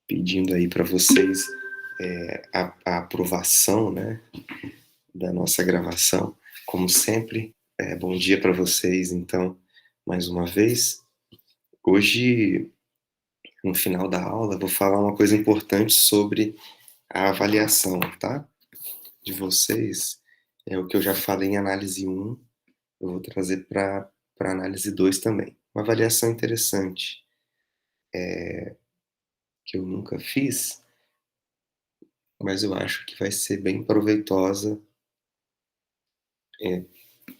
pedindo aí para vocês a aprovação, né, da nossa gravação. Como sempre, bom dia para vocês, então, mais uma vez. Hoje, no final da aula, vou falar uma coisa importante sobre a avaliação, tá? De vocês. É o que eu já falei em análise 1, eu vou trazer para análise 2 também. Uma avaliação interessante, que eu nunca fiz, mas eu acho que vai ser bem proveitosa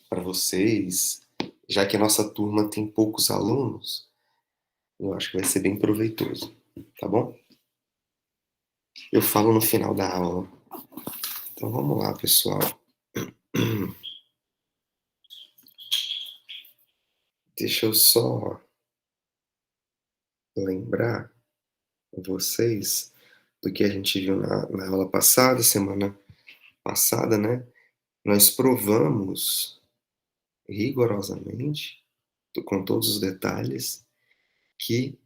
para vocês, já que a nossa turma tem poucos alunos, eu acho que vai ser bem proveitoso, tá bom? Eu falo no final da aula. Então vamos lá, pessoal. Deixa eu só lembrar vocês do que a gente viu na aula passada, semana passada, né? Nós provamos rigorosamente, com todos os detalhes, que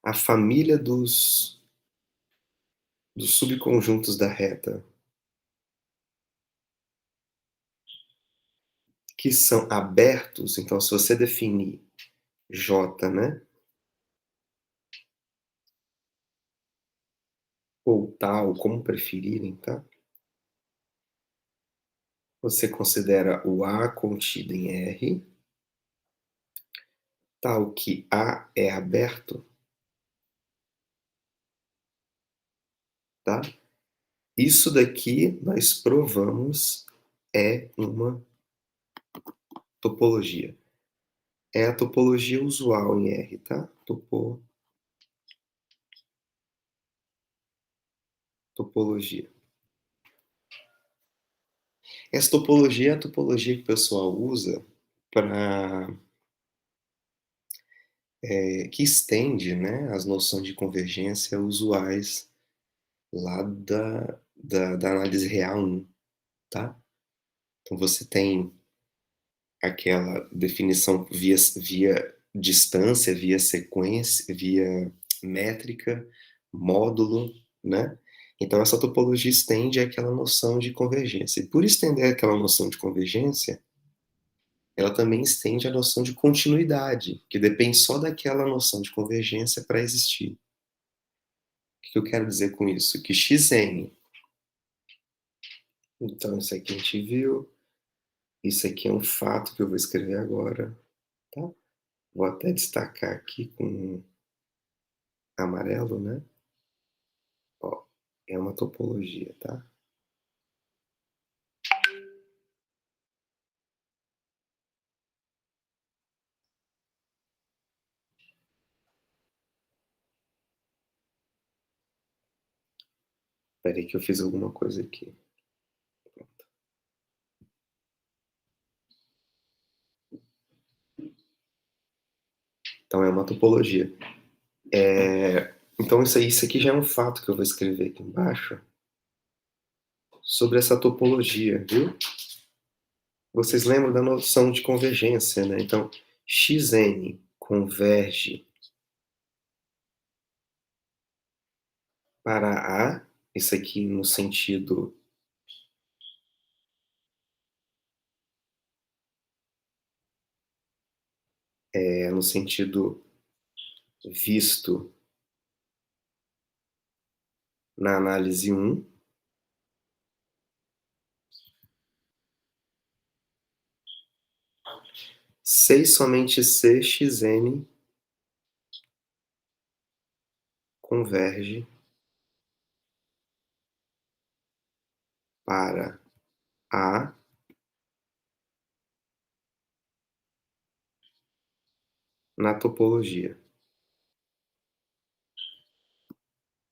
a família dos subconjuntos da reta que são abertos, então se você definir J, né, ou tal, como preferirem, tá? Você considera o A contido em R, tal que A é aberto, tá? Isso daqui nós provamos é uma topologia. É a topologia usual em R, tá? Topologia. Essa topologia é a topologia que o pessoal usa para que estende, né, as noções de convergência usuais lá da análise real 1, tá? Então você tem aquela definição via distância, via sequência, via métrica, módulo, né? Então essa topologia estende aquela noção de convergência. E por estender aquela noção de convergência, ela também estende a noção de continuidade, que depende só daquela noção de convergência para existir. O que eu quero dizer com isso? Que Xn, então isso aqui a gente viu, isso aqui é um fato que eu vou escrever agora, tá? Vou até destacar aqui com amarelo, né? Ó, é uma topologia, tá? Espera aí que eu fiz alguma coisa aqui. Pronto. Então é uma topologia. Então isso aqui já é um fato que eu vou escrever aqui embaixo sobre essa topologia, viu? Vocês lembram da noção de convergência, né? Então, Xn converge para A, isso aqui no sentido no sentido visto na análise 1, se somente C, Xn converge para A na topologia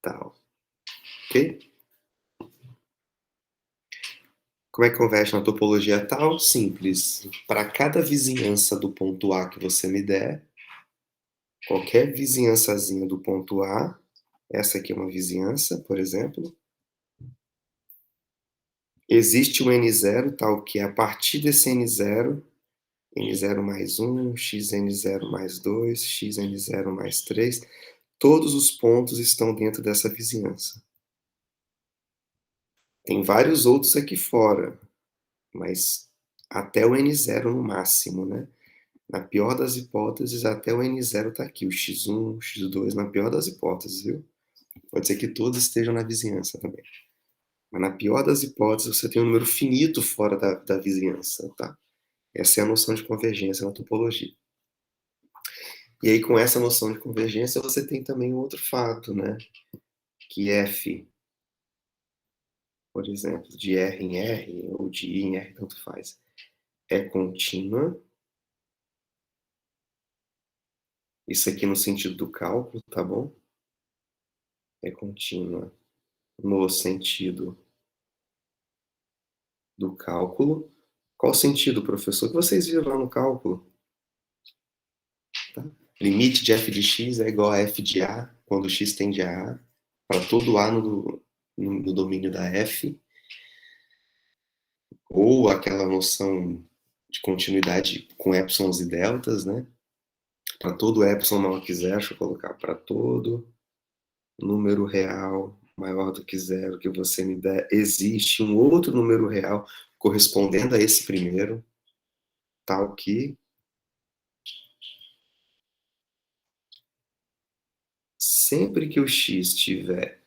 tal, ok? Como é que converte na topologia tal? Simples. Para cada vizinhança do ponto A que você me der, qualquer vizinhançazinha do ponto A, essa aqui é uma vizinhança, por exemplo, existe um N0 tal que a partir desse N0 N0 mais 1, xn0 mais 2, xn0 mais 3. Todos os pontos estão dentro dessa vizinhança. Tem vários outros aqui fora, mas até o N0 no máximo, né? Na pior das hipóteses, até o N0 está aqui, o x1, o x2, na pior das hipóteses, viu? Pode ser que todos estejam na vizinhança também. Mas na pior das hipóteses, você tem um número finito fora da vizinhança, tá? Essa é a noção de convergência na topologia. E aí, com essa noção de convergência, você tem também um outro fato, né? Que f, por exemplo, de R em R, ou de I em R, tanto faz, é contínua. Isso aqui no sentido do cálculo, tá bom? É contínua no sentido do cálculo. Qual o sentido, professor? Que vocês viram lá no cálculo. Tá? Limite de f de x é igual a f de a, quando x tende a para todo a no domínio da f, ou aquela noção de continuidade com épsilons e deltas, né? Para todo epsilon maior que zero, deixa eu colocar para todo número real maior do que zero que você me der, existe um outro número real correspondendo a esse primeiro, tal que sempre que o x estiver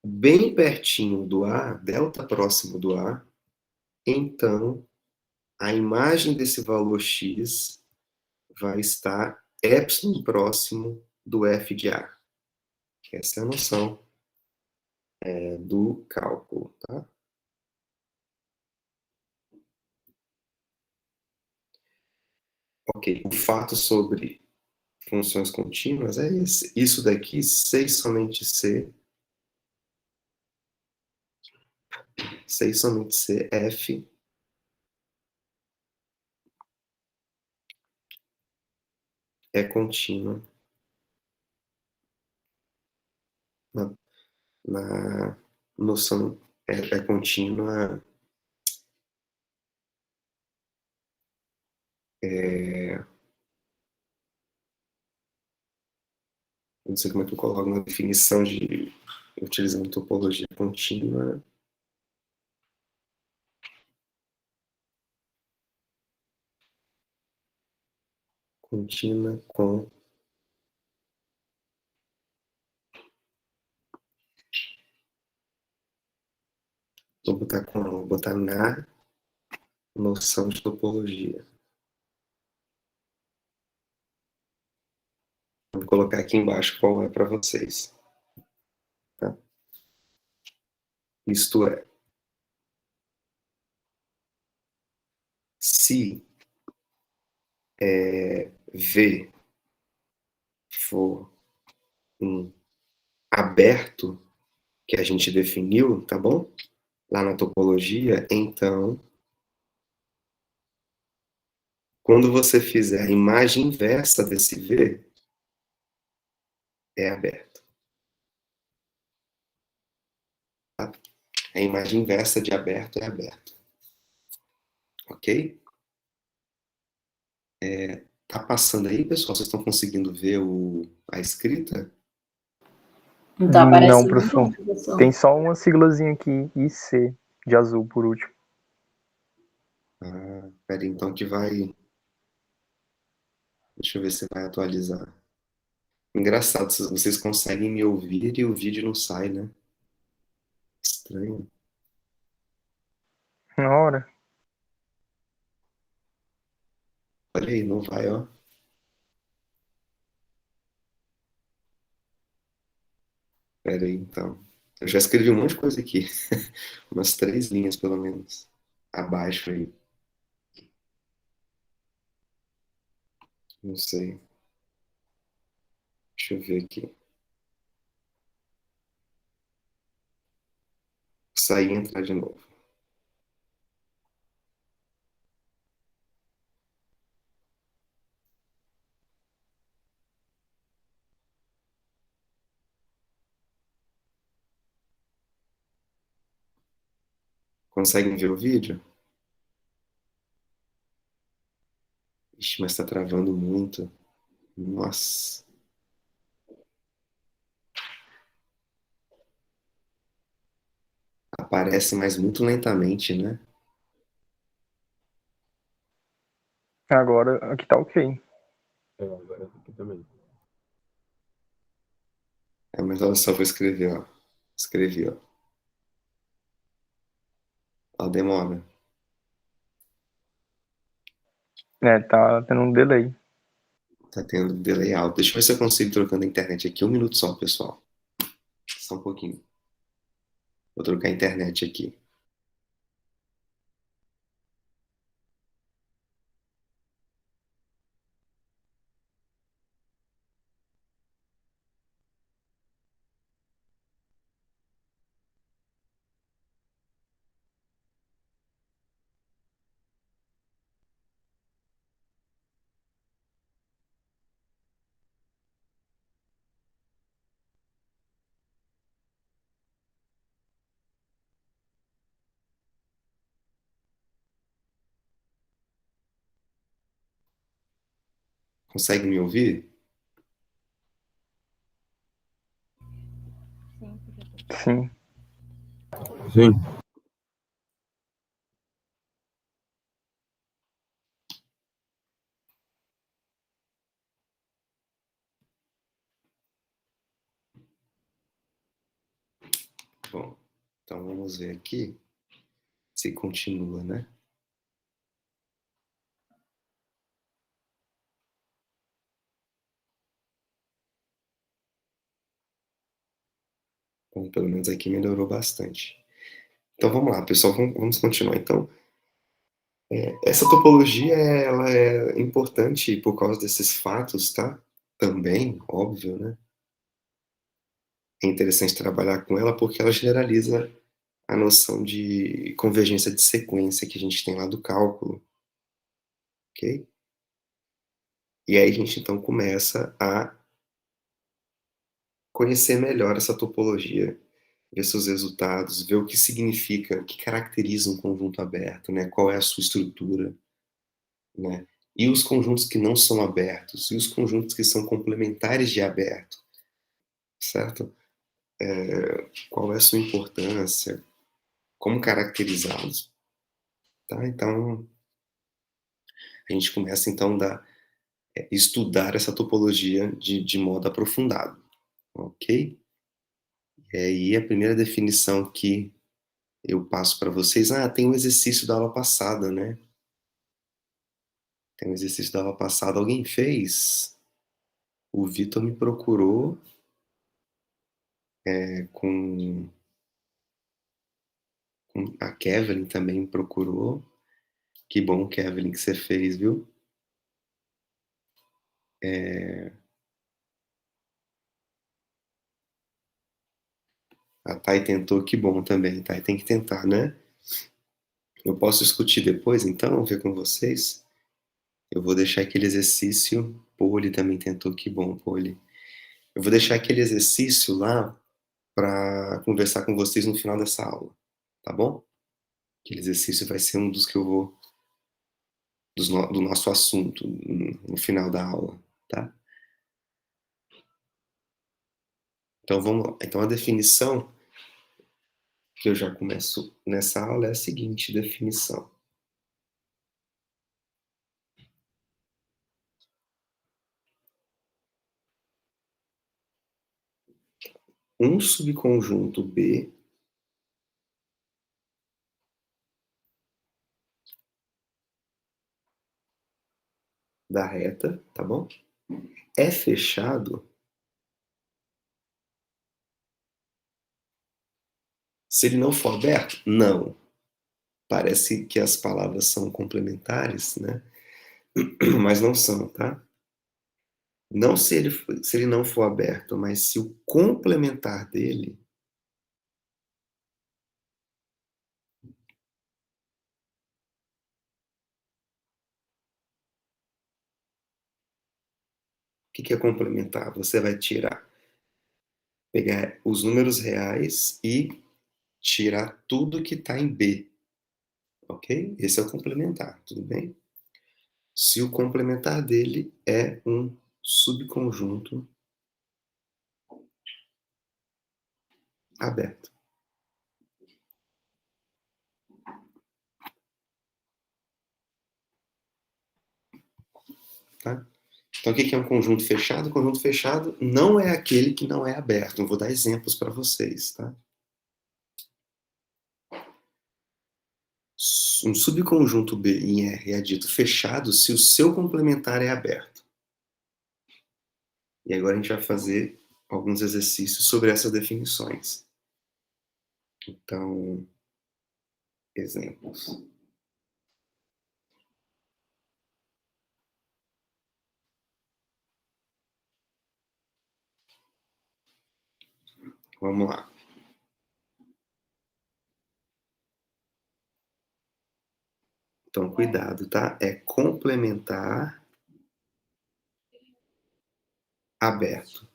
bem pertinho do A, delta próximo do A, então a imagem desse valor x vai estar epsilon próximo do f de A. Essa é a noção do cálculo, tá? Ok, o fato sobre funções contínuas é esse. Isso daqui, C e somente C, C e somente C, F é contínua na, na noção, é contínua, não sei como é que eu coloco na definição de utilizando topologia contínua, contínua com, vou botar na noção de topologia. Vou colocar aqui embaixo qual é para vocês. Tá? Isto é, se V for um aberto que a gente definiu, tá bom? Lá na topologia, então, quando você fizer a imagem inversa desse V, é aberto. Tá? A imagem inversa de aberto é aberto. Ok? Tá passando aí, pessoal? Vocês estão conseguindo ver a escrita? Tá Não, aparecendo professor. não, professor. Tem só uma siglazinha aqui, IC, de azul por último. Ah, peraí, então que vai. Deixa eu ver se vai atualizar. Engraçado, vocês conseguem me ouvir e o vídeo não sai, né? Estranho. Na hora. Olha aí, não vai, ó. Pera aí, então. Eu já escrevi um monte de coisa aqui. Umas 3 linhas, pelo menos. Abaixo aí. Não sei. Deixa eu ver aqui. Sair e entrar de novo. Conseguem ver o vídeo? Ixi, mas tá travando muito. Nossa. Aparece, mas muito lentamente, né? Agora aqui tá ok. Agora aqui também. Mas olha só, vou escrever, ó. Escrevi, ó. Ó, demora. Tá tendo um delay. Tá tendo delay alto. Deixa eu ver se eu consigo trocando a internet aqui. 1 minuto só, pessoal. Só um pouquinho. Vou trocar a internet aqui. Consegue me ouvir? Sim. Sim. Bom, então vamos ver aqui se continua, né? Bom, pelo menos aqui melhorou bastante. Então vamos lá, pessoal, vamos continuar. Então, essa topologia ela é importante por causa desses fatos, tá? Também, óbvio, né? É interessante trabalhar com ela porque ela generaliza a noção de convergência de sequência que a gente tem lá do cálculo, ok? E aí a gente então começa a conhecer melhor essa topologia, ver seus resultados, ver o que significa, o que caracteriza um conjunto aberto, né? Qual é a sua estrutura, né? E os conjuntos que não são abertos, e os conjuntos que são complementares de aberto, certo? Qual é a sua importância, como caracterizá-los, tá? Então, a gente começa então a estudar essa topologia de modo aprofundado, ok? E aí a primeira definição que eu passo para vocês, tem um exercício da aula passada, né? Tem um exercício da aula passada, alguém fez? O Vitor me procurou com a Kevin também me procurou. Que bom, Kevin, que você fez, viu? A Thay tentou, que bom também, Thay. Tem que tentar, né? Eu posso discutir depois, então, ver com vocês? Eu vou deixar aquele exercício. Poli também tentou, que bom, Poli. Eu vou deixar aquele exercício lá para conversar com vocês no final dessa aula, tá bom? Aquele exercício vai ser um dos que eu vou do nosso assunto no final da aula, tá? Então vamos lá. Então a definição que eu já começo nessa aula é a seguinte definição. Um subconjunto B da reta, tá bom? É fechado se ele não for aberto? Não. Parece que as palavras são complementares, né? Mas não são, tá? Não se ele não for aberto, mas se o complementar dele o que é complementar? Você vai pegar os números reais e tirar tudo que está em B, ok? Esse é o complementar, tudo bem? se o complementar dele é um subconjunto aberto. Tá? Então, o que é um conjunto fechado? O conjunto fechado não é aquele que não é aberto. Eu vou dar exemplos para vocês. Tá? Um subconjunto B em R é dito fechado se o seu complementar é aberto. E agora a gente vai fazer alguns exercícios sobre essas definições. Então, exemplos. Vamos lá. Então, cuidado, tá? É complementar aberto.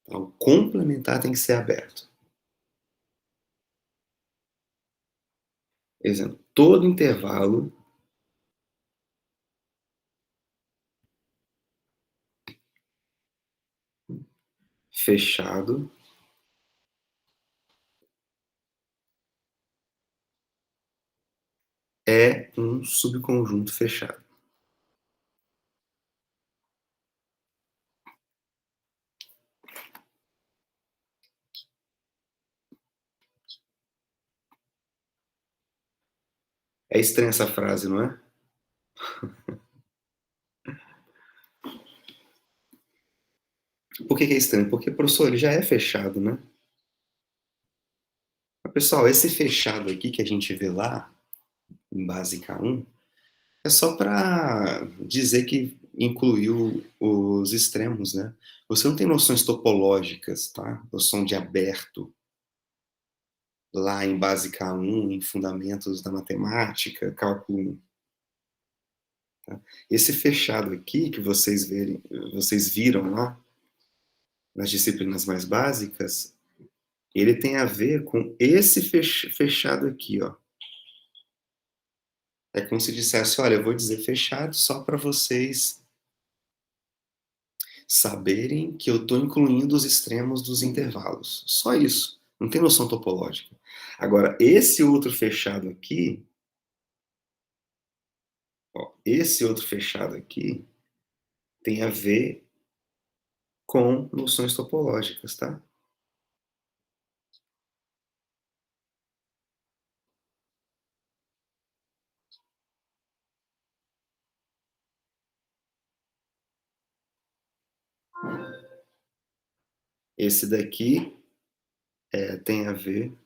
Então, o complementar tem que ser aberto. Exemplo, todo intervalo fechado é um subconjunto fechado. É estranha essa frase, não é? Por que é estranho? Porque, professor, ele já é fechado, né? Mas, pessoal, esse fechado aqui que a gente vê lá, em básica 1, é só para dizer que incluiu os extremos, né? Você não tem noções topológicas, tá? Noção de aberto, lá em básica 1, em fundamentos da matemática, cálculo 1. Tá? Esse fechado aqui que vocês viram lá nas disciplinas mais básicas, ele tem a ver com esse fechado aqui, ó. É como se dissesse, olha, eu vou dizer fechado só para vocês saberem que eu estou incluindo os extremos dos intervalos. Só isso. Não tem noção topológica. Agora, esse outro fechado aqui, ó, esse outro fechado aqui tem a ver com noções topológicas, tá? Esse daqui tem a ver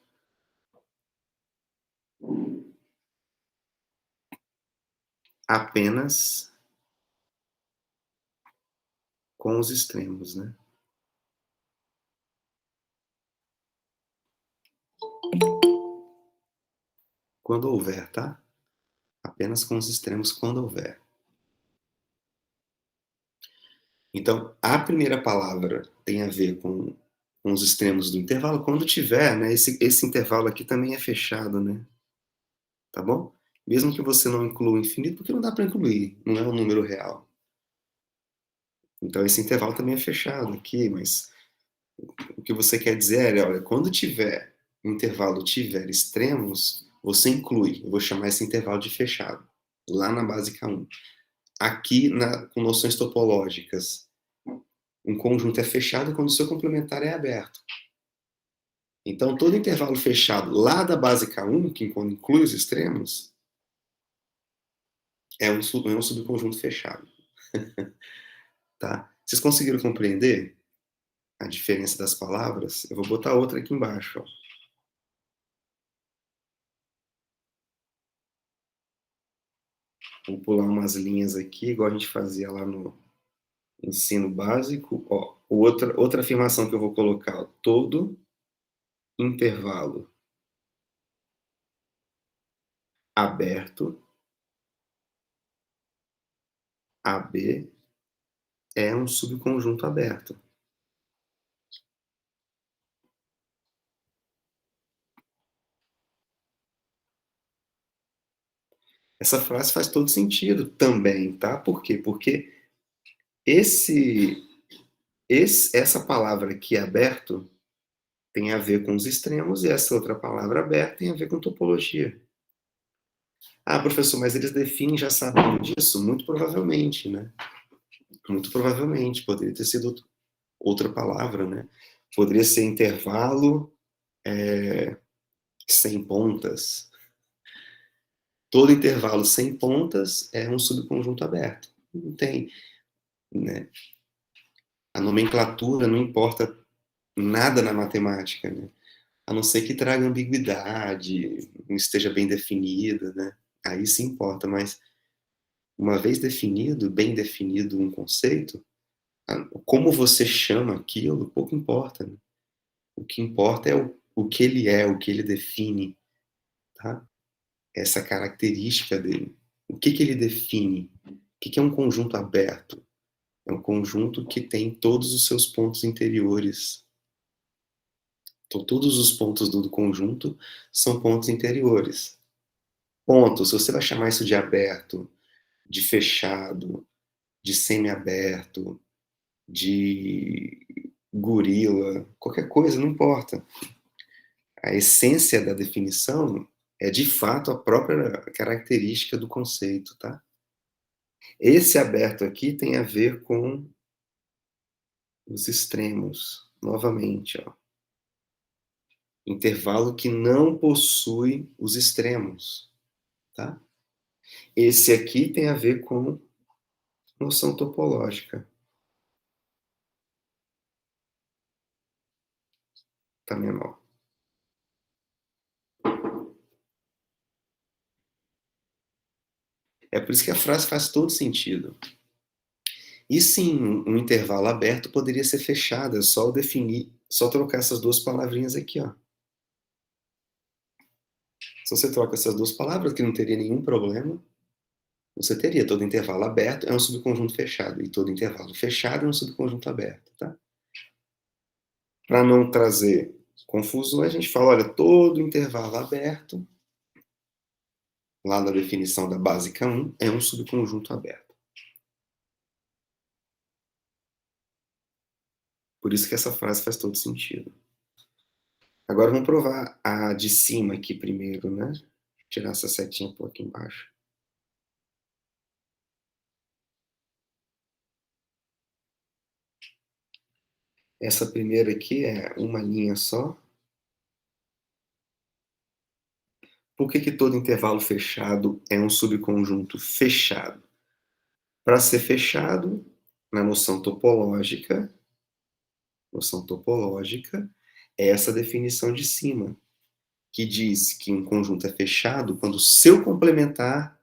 apenas com os extremos, né? Quando houver, tá? Apenas com os extremos quando houver. Então, a primeira palavra tem a ver com os extremos do intervalo. Quando tiver, né? Esse intervalo aqui também é fechado, né? Tá bom? Mesmo que você não inclua o infinito, porque não dá para incluir, não é um número real. Então, esse intervalo também é fechado aqui, mas o que você quer dizer é, olha, quando tiver, o intervalo tiver extremos, você inclui. Eu vou chamar esse intervalo de fechado, lá na básica 1. Aqui, com noções topológicas, um conjunto é fechado quando o seu complementar é aberto. Então, todo intervalo fechado lá da básica 1, que inclui os extremos, é um subconjunto fechado. Tá? Vocês conseguiram compreender a diferença das palavras? Eu vou botar outra aqui embaixo. Ó. Vou pular umas linhas aqui, igual a gente fazia lá no ensino básico. Ó, outra afirmação que eu vou colocar. Ó, todo intervalo aberto AB é um subconjunto aberto. Essa frase faz todo sentido também, tá? Por quê? Porque essa palavra aqui, aberto, tem a ver com os extremos, e essa outra palavra, aberto, tem a ver com topologia. Ah, professor, mas eles definem já sabendo disso? Muito provavelmente, né? Muito provavelmente. Poderia ter sido outra palavra, né? Poderia ser intervalo sem pontas. Todo intervalo sem pontas é um subconjunto aberto. Não tem, né? A nomenclatura não importa nada na matemática, né? A não ser que traga ambiguidade, não esteja bem definida, né? Aí sim importa, mas uma vez definido, bem definido um conceito, como você chama aquilo, pouco importa, né? O que importa é o que ele é, o que ele define, tá? Essa característica dele. O que ele define? O que é um conjunto aberto? É um conjunto que tem todos os seus pontos interiores. Então, todos os pontos do conjunto são pontos interiores. Ponto, se você vai chamar isso de aberto, de fechado, de semi-aberto, de gorila, qualquer coisa, não importa. A essência da definição é, de fato, a própria característica do conceito, tá? Esse aberto aqui tem a ver com os extremos, novamente, ó. Intervalo que não possui os extremos, tá? Esse aqui tem a ver com noção topológica. Tá menor. É por isso que a frase faz todo sentido. E sim, um intervalo aberto poderia ser fechado, é só definir, só trocar essas duas palavrinhas aqui, ó. Se você troca essas duas palavras, que não teria nenhum problema, você teria todo intervalo aberto é um subconjunto fechado, e todo intervalo fechado é um subconjunto aberto, tá? Para não trazer confusão, a gente fala, olha, todo intervalo aberto, lá na definição da básica 1, é um subconjunto aberto. Por isso que essa frase faz todo sentido. Agora vamos provar a de cima aqui primeiro, né? Vou tirar essa setinha e pôr aqui embaixo. Essa primeira aqui é uma linha só. Por que todo intervalo fechado é um subconjunto fechado? Para ser fechado, na noção topológica, é essa definição de cima, que diz que um conjunto é fechado quando o seu complementar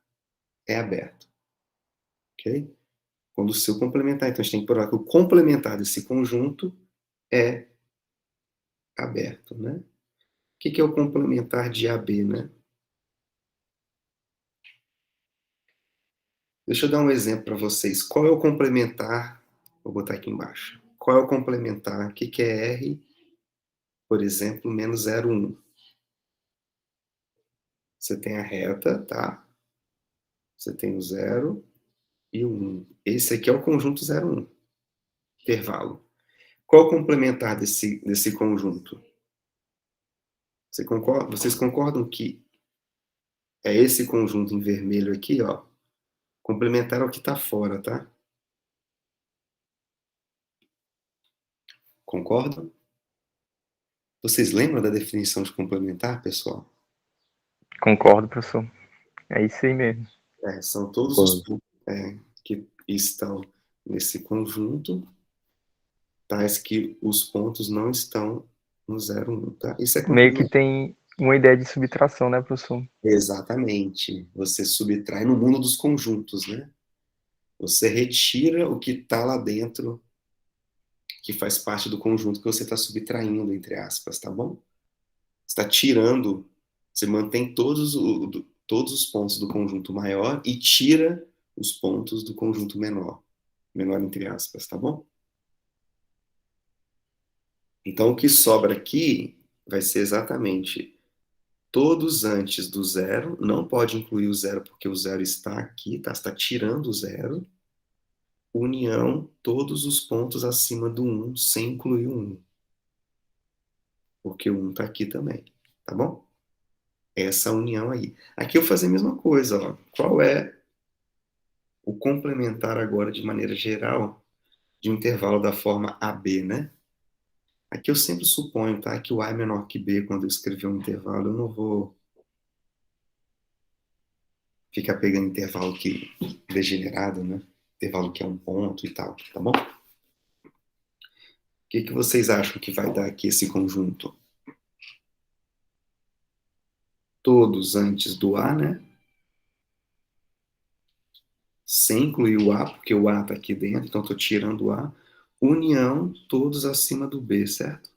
é aberto. Ok? Quando o seu complementar. Então, a gente tem que provar que o complementar desse conjunto é aberto, né? O que é o complementar de AB, né? Deixa eu dar um exemplo para vocês. Qual é o complementar? Vou botar aqui embaixo. Qual é o complementar? O que é R, por exemplo, menos 0,1? Você tem a reta, tá? Você tem o 0 e o 1. Esse aqui é o conjunto 0, 1. Intervalo. Qual é o complementar desse conjunto? Vocês concordam que é esse conjunto em vermelho aqui, ó? Complementar ao que está fora, tá? Concordam? Vocês lembram da definição de complementar, pessoal? Concordo, professor. É isso aí mesmo. São todos os pontos que estão nesse conjunto, tais que os pontos não estão no 0, 1, tá? Isso é Meio que complementar. tem uma ideia de subtração, né, professor? Exatamente. Você subtrai no mundo dos conjuntos, né? Você retira o que está lá dentro, que faz parte do conjunto que você está subtraindo, entre aspas, tá bom? Você está tirando, você mantém todos os pontos do conjunto maior e tira os pontos do conjunto menor. Menor entre aspas, tá bom? Então, o que sobra aqui vai ser exatamente todos antes do zero, não pode incluir o zero porque o zero está aqui, tá? Você está tirando o zero. União, todos os pontos acima do 1, sem incluir o 1. Porque o 1 está aqui também, tá bom? Essa união aí. Aqui eu vou fazer a mesma coisa, ó. Qual é o complementar agora, de maneira geral, de um intervalo da forma AB, né? Aqui eu sempre suponho, tá, que o A é menor que B quando eu escrever um intervalo. Eu não vou ficar pegando intervalo que degenerado, né? Intervalo que é um ponto e tal, tá bom? O que vocês acham que vai dar aqui esse conjunto? Todos antes do A, né? Sem incluir o A, porque o A está aqui dentro, então estou tirando o A. União, todos acima do B, certo?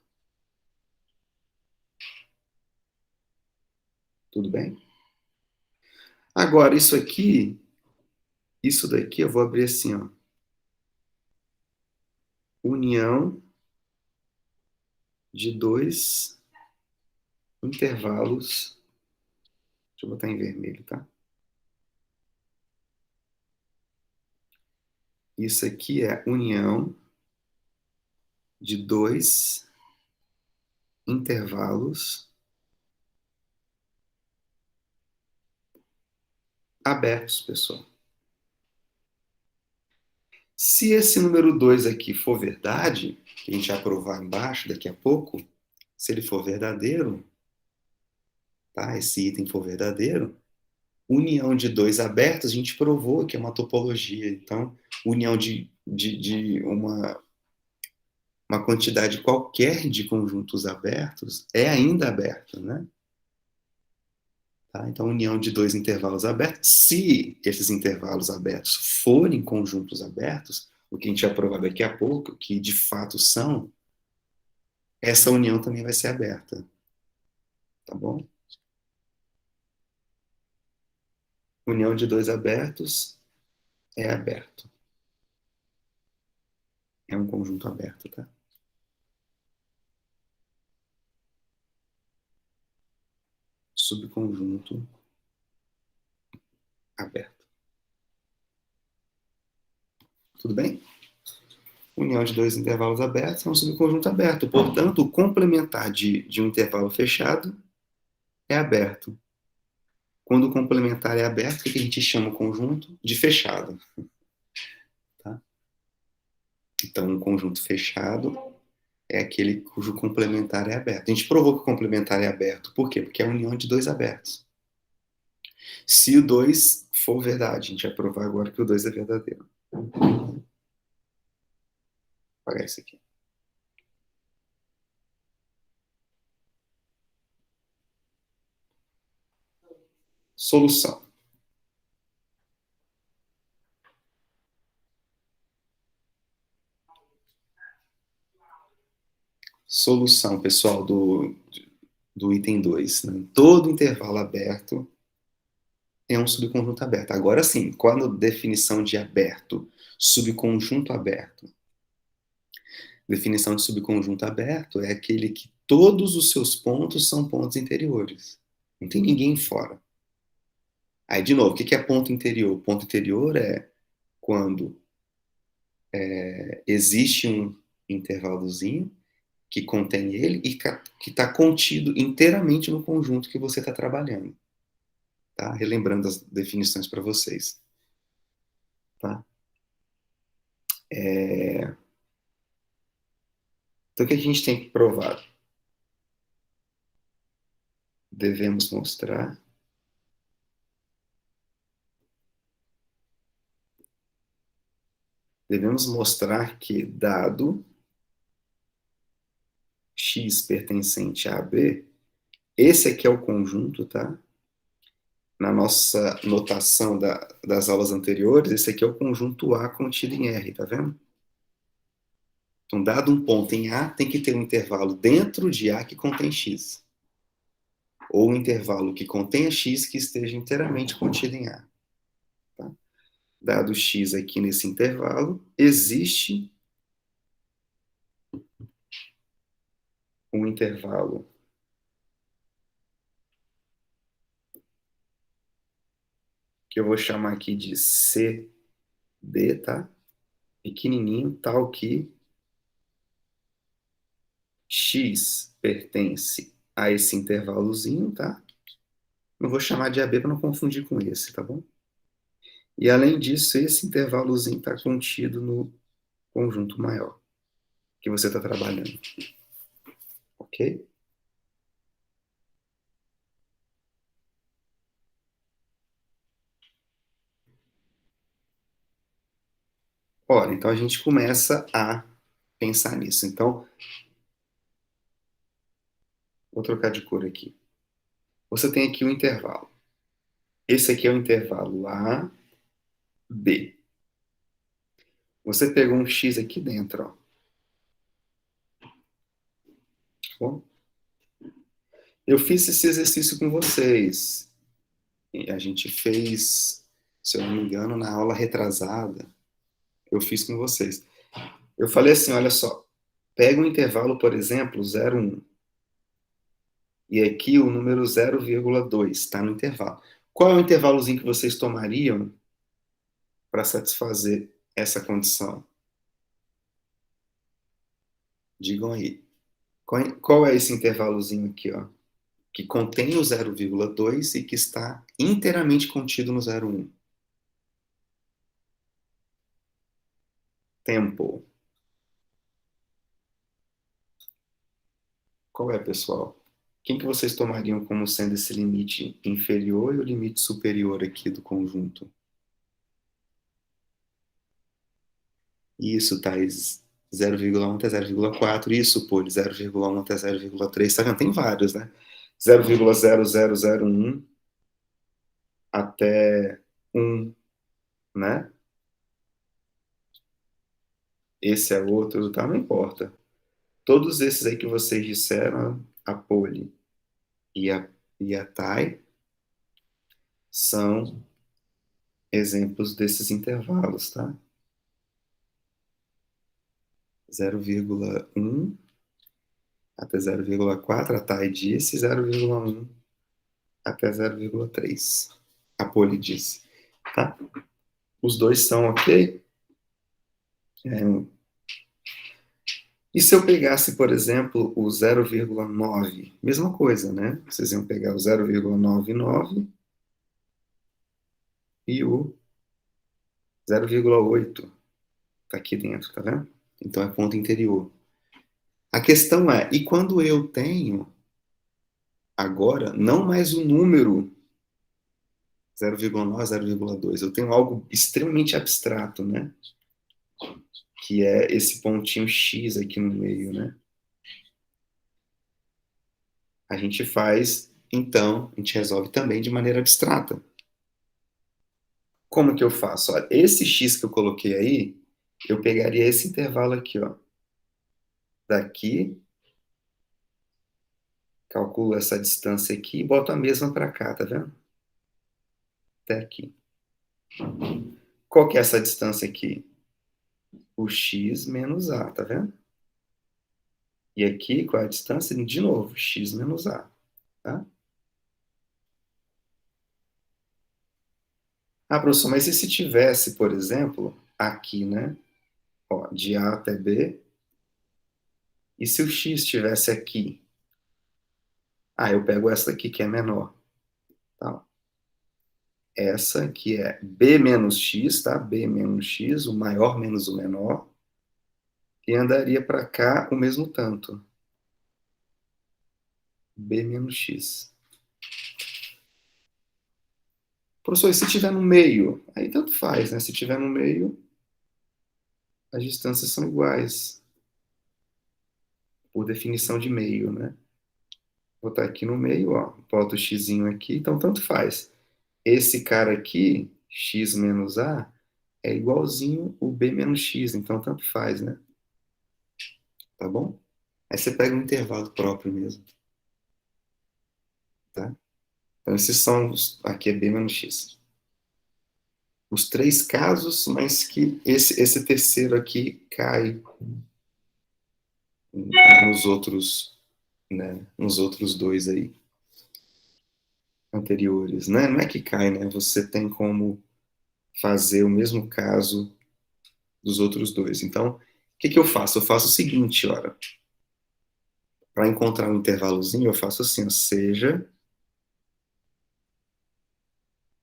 Tudo bem? Agora, isso daqui eu vou abrir assim, ó. União de dois intervalos. Deixa eu botar em vermelho, tá? Isso aqui é união de dois intervalos abertos, pessoal. Se esse número 2 aqui for verdade, que a gente vai provar embaixo daqui a pouco, se ele for verdadeiro, tá? Esse item for verdadeiro, união de dois abertos, a gente provou que é uma topologia. Então, união de uma quantidade qualquer de conjuntos abertos é ainda aberta, né? Tá? Então, união de dois intervalos abertos, se esses intervalos abertos forem conjuntos abertos, o que a gente vai provar daqui a pouco, que de fato são, essa união também vai ser aberta. Tá bom? União de dois abertos é aberto. É um conjunto aberto, tá? Subconjunto aberto. Tudo bem? União de dois intervalos abertos é um subconjunto aberto. Portanto, o complementar de um intervalo fechado é aberto. Quando o complementar é aberto, o que a gente chama o conjunto? De fechado. Tá? Então, um conjunto fechado é aquele cujo complementar é aberto. A gente provou que o complementar é aberto. Por quê? Porque é a união de dois abertos. Se o 2 for verdade, a gente vai provar agora que o 2 é verdadeiro. Vou apagar isso aqui. Solução. Solução, pessoal, do item 2. Né? Todo intervalo aberto é um subconjunto aberto. Agora sim, qual a definição de aberto? Subconjunto aberto. Definição de subconjunto aberto é aquele que todos os seus pontos são pontos interiores. Não tem ninguém fora. Aí, de novo, o que é ponto interior? Ponto interior é quando existe um intervalozinho que contém ele e que está contido inteiramente no conjunto que você está trabalhando. Tá? Relembrando as definições para vocês. Tá? Então, o que a gente tem que provar? Devemos mostrar que, dado X pertencente a B, esse aqui é o conjunto, tá? Na nossa notação das aulas anteriores, esse aqui é o conjunto A contido em R, tá vendo? Então, dado um ponto em A, tem que ter um intervalo dentro de A que contém X. Ou um intervalo que contenha X que esteja inteiramente contido em A. Tá? Dado X aqui nesse intervalo, existe um intervalo que eu vou chamar aqui de CD, tá? Pequenininho, tal que X pertence a esse intervalozinho, tá? Não vou chamar de AB para não confundir com esse, tá bom? E além disso, esse intervalozinho está contido no conjunto maior que você está trabalhando. Ok? Ora, então a gente começa a pensar nisso. Então, vou trocar de cor aqui. Você tem aqui um intervalo. Esse aqui é o intervalo A, B. Você pegou um X aqui dentro, ó. Tá bom? Eu fiz esse exercício com vocês. E a gente fez, se eu não me engano, na aula retrasada. Eu fiz com vocês. Eu falei assim, olha só. Pega um intervalo, por exemplo, 0,1. E aqui o número 0,2 está no intervalo. Qual é o intervalozinho que vocês tomariam para satisfazer essa condição? Digam aí. Qual é esse intervalozinho aqui, ó? Que contém o 0,2 e que está inteiramente contido no 0,1. Tempo. Qual é, pessoal? Quem que vocês tomariam como sendo esse limite inferior e o limite superior aqui do conjunto? Isso, Thais. 0,1 até 0,4. Isso, pô, de 0,1 até 0,3. Tá vendo? Tem vários, né? 0,0001 até 1, né? Esse é outro, tá? Não importa. Todos esses aí que vocês disseram, a Poli e a Thay, são exemplos desses intervalos, tá? 0,1 até 0,4, a Thay disse, 0,1 até 0,3. A Poli disse, tá? Os dois são ok? E se eu pegasse, por exemplo, o 0,9? Mesma coisa, né? Vocês iam pegar o 0,99 e o 0,8. Tá aqui dentro, tá vendo? Então é ponto interior. A questão é, e quando eu tenho agora não mais o número 0,9, 0,2, eu tenho algo extremamente abstrato, né? Que é esse pontinho X aqui no meio, né? A gente faz, então, a gente resolve também de maneira abstrata. Como que eu faço? Olha, esse X que eu coloquei aí, eu pegaria esse intervalo aqui, ó. Daqui, calculo essa distância aqui e boto a mesma para cá, tá vendo? Até aqui. Qual que é essa distância aqui? O X menos A, tá vendo? E aqui, qual é a distância? De novo, X menos A, tá? Ah, professor, mas e se tivesse, por exemplo, aqui, né? Ó, de A até B. E se o X estivesse aqui? Ah, eu pego essa aqui que é menor, tá? Essa que é B menos X, tá? B menos X, o maior menos o menor. E andaria para cá o mesmo tanto. B menos X. Professor, e se tiver no meio? Aí tanto faz, né? Se tiver no meio, as distâncias são iguais. Por definição de meio, né? Vou botar aqui no meio, ó. Boto o xzinho aqui, então tanto faz. Esse cara aqui, x menos a, é igualzinho o b menos x, então tanto faz, né? Tá bom? Aí você pega um intervalo próprio mesmo, tá? Então esses são, aqui é b menos x. Os três casos, mas que esse terceiro aqui cai nos outros, né? Nos outros dois aí. anteriores, né? Não é que cai, né? Você tem como fazer o mesmo caso dos outros dois. Então, o que que eu faço? Eu faço o seguinte, olha. Para encontrar um intervalozinho, eu faço assim, ó, seja...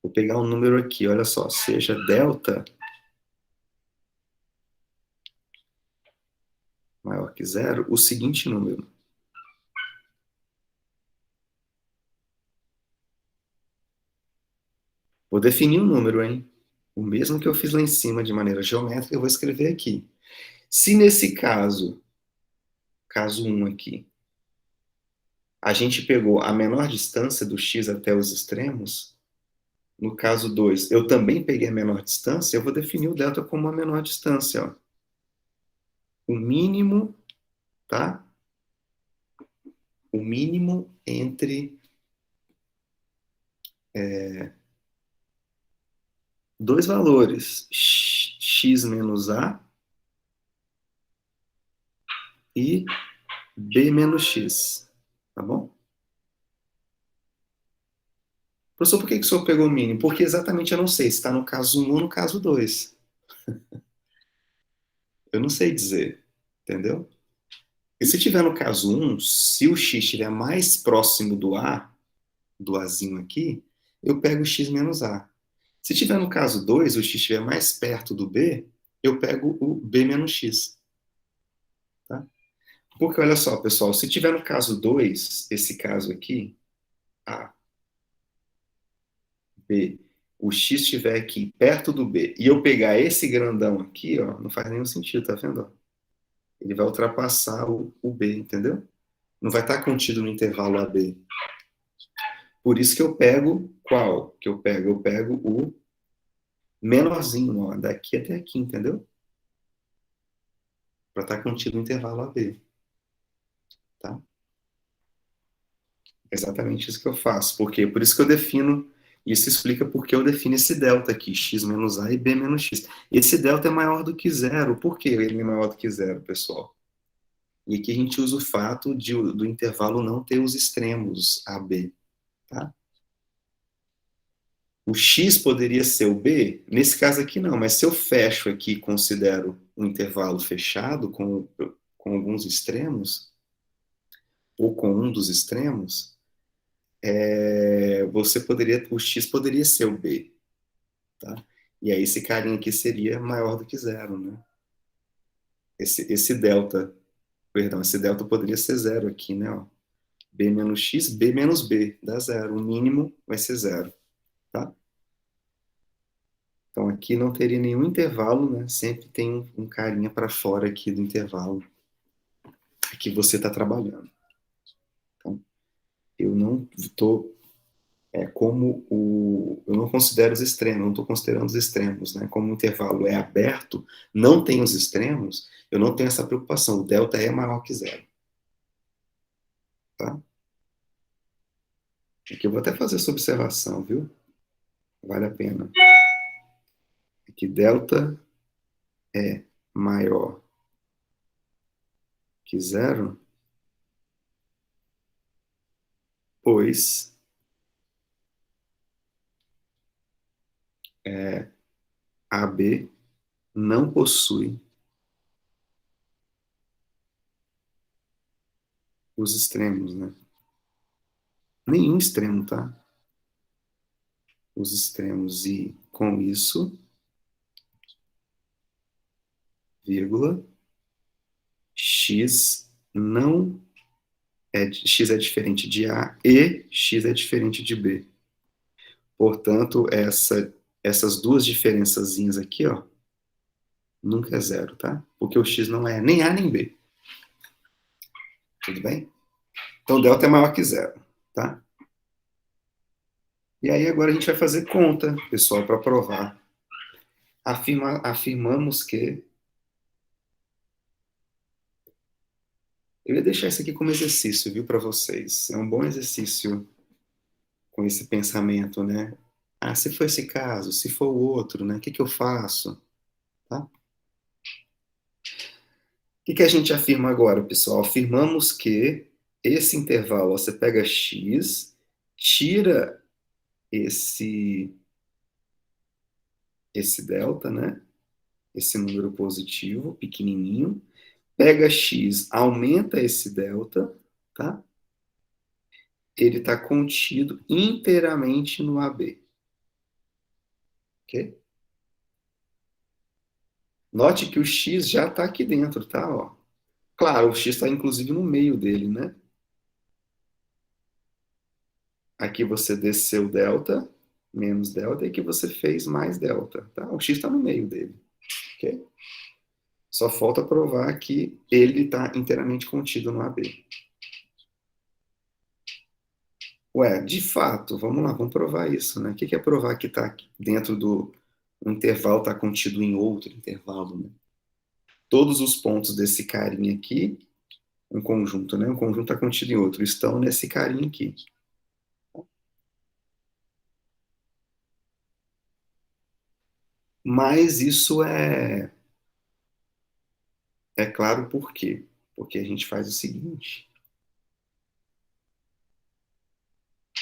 Vou pegar um número aqui, olha só. Seja delta maior que zero, o seguinte número. Vou definir um número, hein? O mesmo que eu fiz lá em cima de maneira geométrica, eu vou escrever aqui. Se nesse caso 1 aqui, a gente pegou a menor distância do x até os extremos, no caso 2, eu também peguei a menor distância, eu vou definir o delta como a menor distância, ó. O mínimo, tá? O mínimo entre dois valores, x menos a e b menos x, tá bom? Professor, por que que o senhor pegou o mínimo? Porque exatamente eu não sei se está no caso 1 ou no caso 2. Eu não sei dizer, entendeu? E se tiver no caso 1, se o x estiver mais próximo do azinho aqui, eu pego o x menos a. Se tiver no caso 2, o x estiver mais perto do b, eu pego o b menos x. Tá? Porque olha só, pessoal, se tiver no caso 2, esse caso aqui, a, b, o x estiver aqui perto do b, e eu pegar esse grandão aqui, ó, não faz nenhum sentido, tá vendo? Ele vai ultrapassar o b, entendeu? Não vai estar contido no intervalo AB. Por isso que eu pego qual? Que eu pego? Eu pego o menorzinho, ó, daqui até aqui, entendeu? Para estar contido no intervalo AB. Tá? Exatamente isso que eu faço. Por quê? Por isso que eu defino, isso explica por que eu defino esse delta aqui, x menos a e b menos x. Esse delta é maior do que zero. Por que ele é maior do que zero, pessoal? E aqui a gente usa o fato do intervalo não ter os extremos AB. Tá? O x poderia ser o b? Nesse caso aqui não, mas se eu fecho aqui e considero um intervalo fechado com alguns extremos, ou com um dos extremos, o x poderia ser o b, tá? E aí esse carinha aqui seria maior do que zero, né? Esse delta, perdão, esse delta poderia ser zero aqui, né? Ó. B menos x, b menos b, dá zero. O mínimo vai ser zero, tá? Então aqui não teria nenhum intervalo, né? Sempre tem um carinha para fora aqui do intervalo que você está trabalhando. Então, eu não estou eu não considero os extremos, não estou considerando os extremos, né? Como o intervalo é aberto, não tem os extremos, eu não tenho essa preocupação. O delta é maior que zero, tá? Aqui eu vou até fazer essa observação, viu? Vale a pena. Aqui delta é maior que zero, pois AB não possui os extremos, né? Nenhum extremo, tá? Os extremos e com isso, vírgula, x é diferente de A e x é diferente de B. Portanto, essas duas diferençazinhas aqui, ó, nunca é zero, tá? Porque o x não é nem A nem B. Tudo bem? Então, delta é maior que zero, tá? E aí agora a gente vai fazer conta, pessoal, para provar. Afirmamos que... Eu ia deixar isso aqui como exercício, viu, para vocês. É um bom exercício com esse pensamento, né? Ah, se for esse caso, se for o outro, né? O que que eu faço? Tá? O que que a gente afirma agora, pessoal? Afirmamos que esse intervalo, ó, você pega x, tira esse delta, né? Esse número positivo, pequenininho, pega x, aumenta esse delta, tá? Ele está contido inteiramente no AB. Ok? Note que o x já está aqui dentro, tá? Ó. Claro, o x está inclusive no meio dele, né? Aqui você desceu delta, menos delta, e aqui você fez mais delta, tá? O x está no meio dele, ok? Só falta provar que ele está inteiramente contido no AB. Ué, de fato, vamos lá, vamos provar isso, né? O que é provar que está dentro do um intervalo, está contido em outro intervalo, né? Todos os pontos desse carinha aqui, um conjunto, né? Um conjunto está contido em outro, estão nesse carinha aqui. Mas isso é claro por quê? Porque a gente faz o seguinte.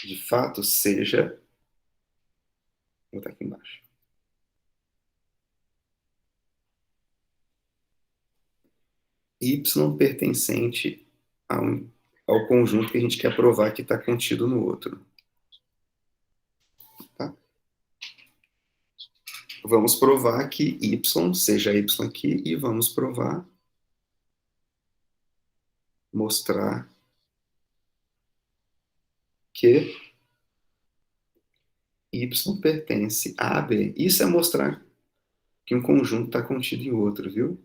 De fato, seja... Vou botar aqui embaixo. Y pertencente ao conjunto que a gente quer provar que está contido no outro. Tá? Vamos provar que Y seja Y aqui e vamos provar, mostrar que Y pertence a AB. Isso é mostrar que um conjunto está contido em outro, viu?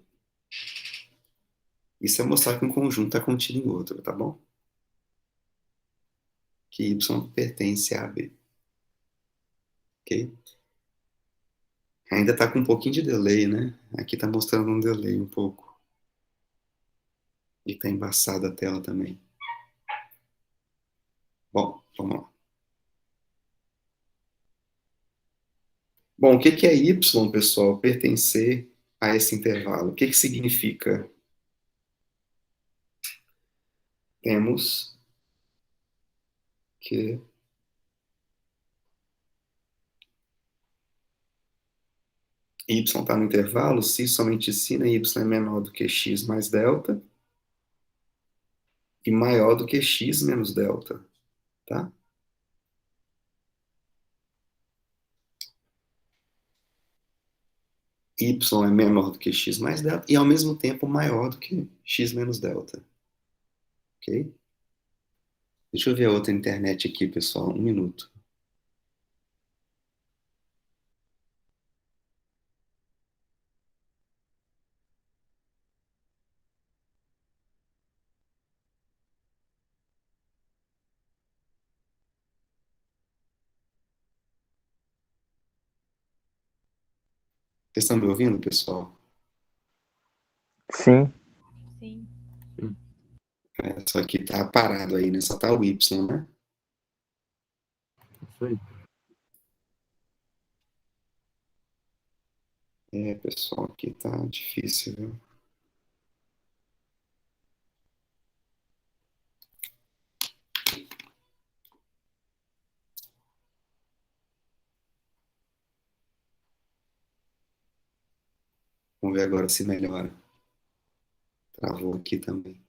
Isso é mostrar que um conjunto está contido em outro, tá bom? Que Y pertence a AB. Ok? Ainda está com um pouquinho de delay, né? Aqui está mostrando um delay um pouco. E está embaçada a tela também. Bom, vamos lá. Bom, o que é Y, pessoal? Pertencer a esse intervalo. O que significa? Temos que y está no intervalo, se somente si, né, y é menor do que x mais delta e maior do que x menos delta, tá? Y é menor do que x mais delta e ao mesmo tempo maior do que x menos delta, ok? Deixa eu ver a outra internet aqui, pessoal, um minuto. Vocês estão me ouvindo, pessoal? Sim. Sim. Só que tá parado aí, né? Só tá o y, né? Isso aí. Pessoal, aqui tá difícil, viu? Vamos ver agora se melhora. Travou aqui também.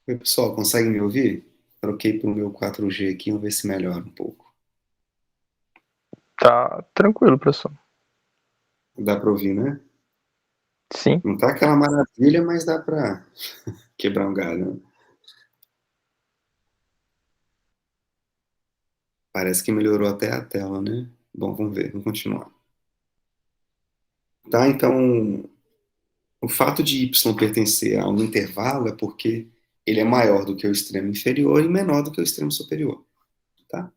Oi, pessoal, consegue me ouvir? Troquei para o meu 4G aqui, vamos ver se melhora um pouco. Tá tranquilo, professor. Dá para ouvir, né? Sim. Não tá aquela maravilha, mas dá para quebrar um galho, né? Parece que melhorou até a tela, né? Bom, vamos ver, vamos continuar. Tá, então, o fato de y pertencer a um intervalo é porque ele é maior do que o extremo inferior e menor do que o extremo superior, tá?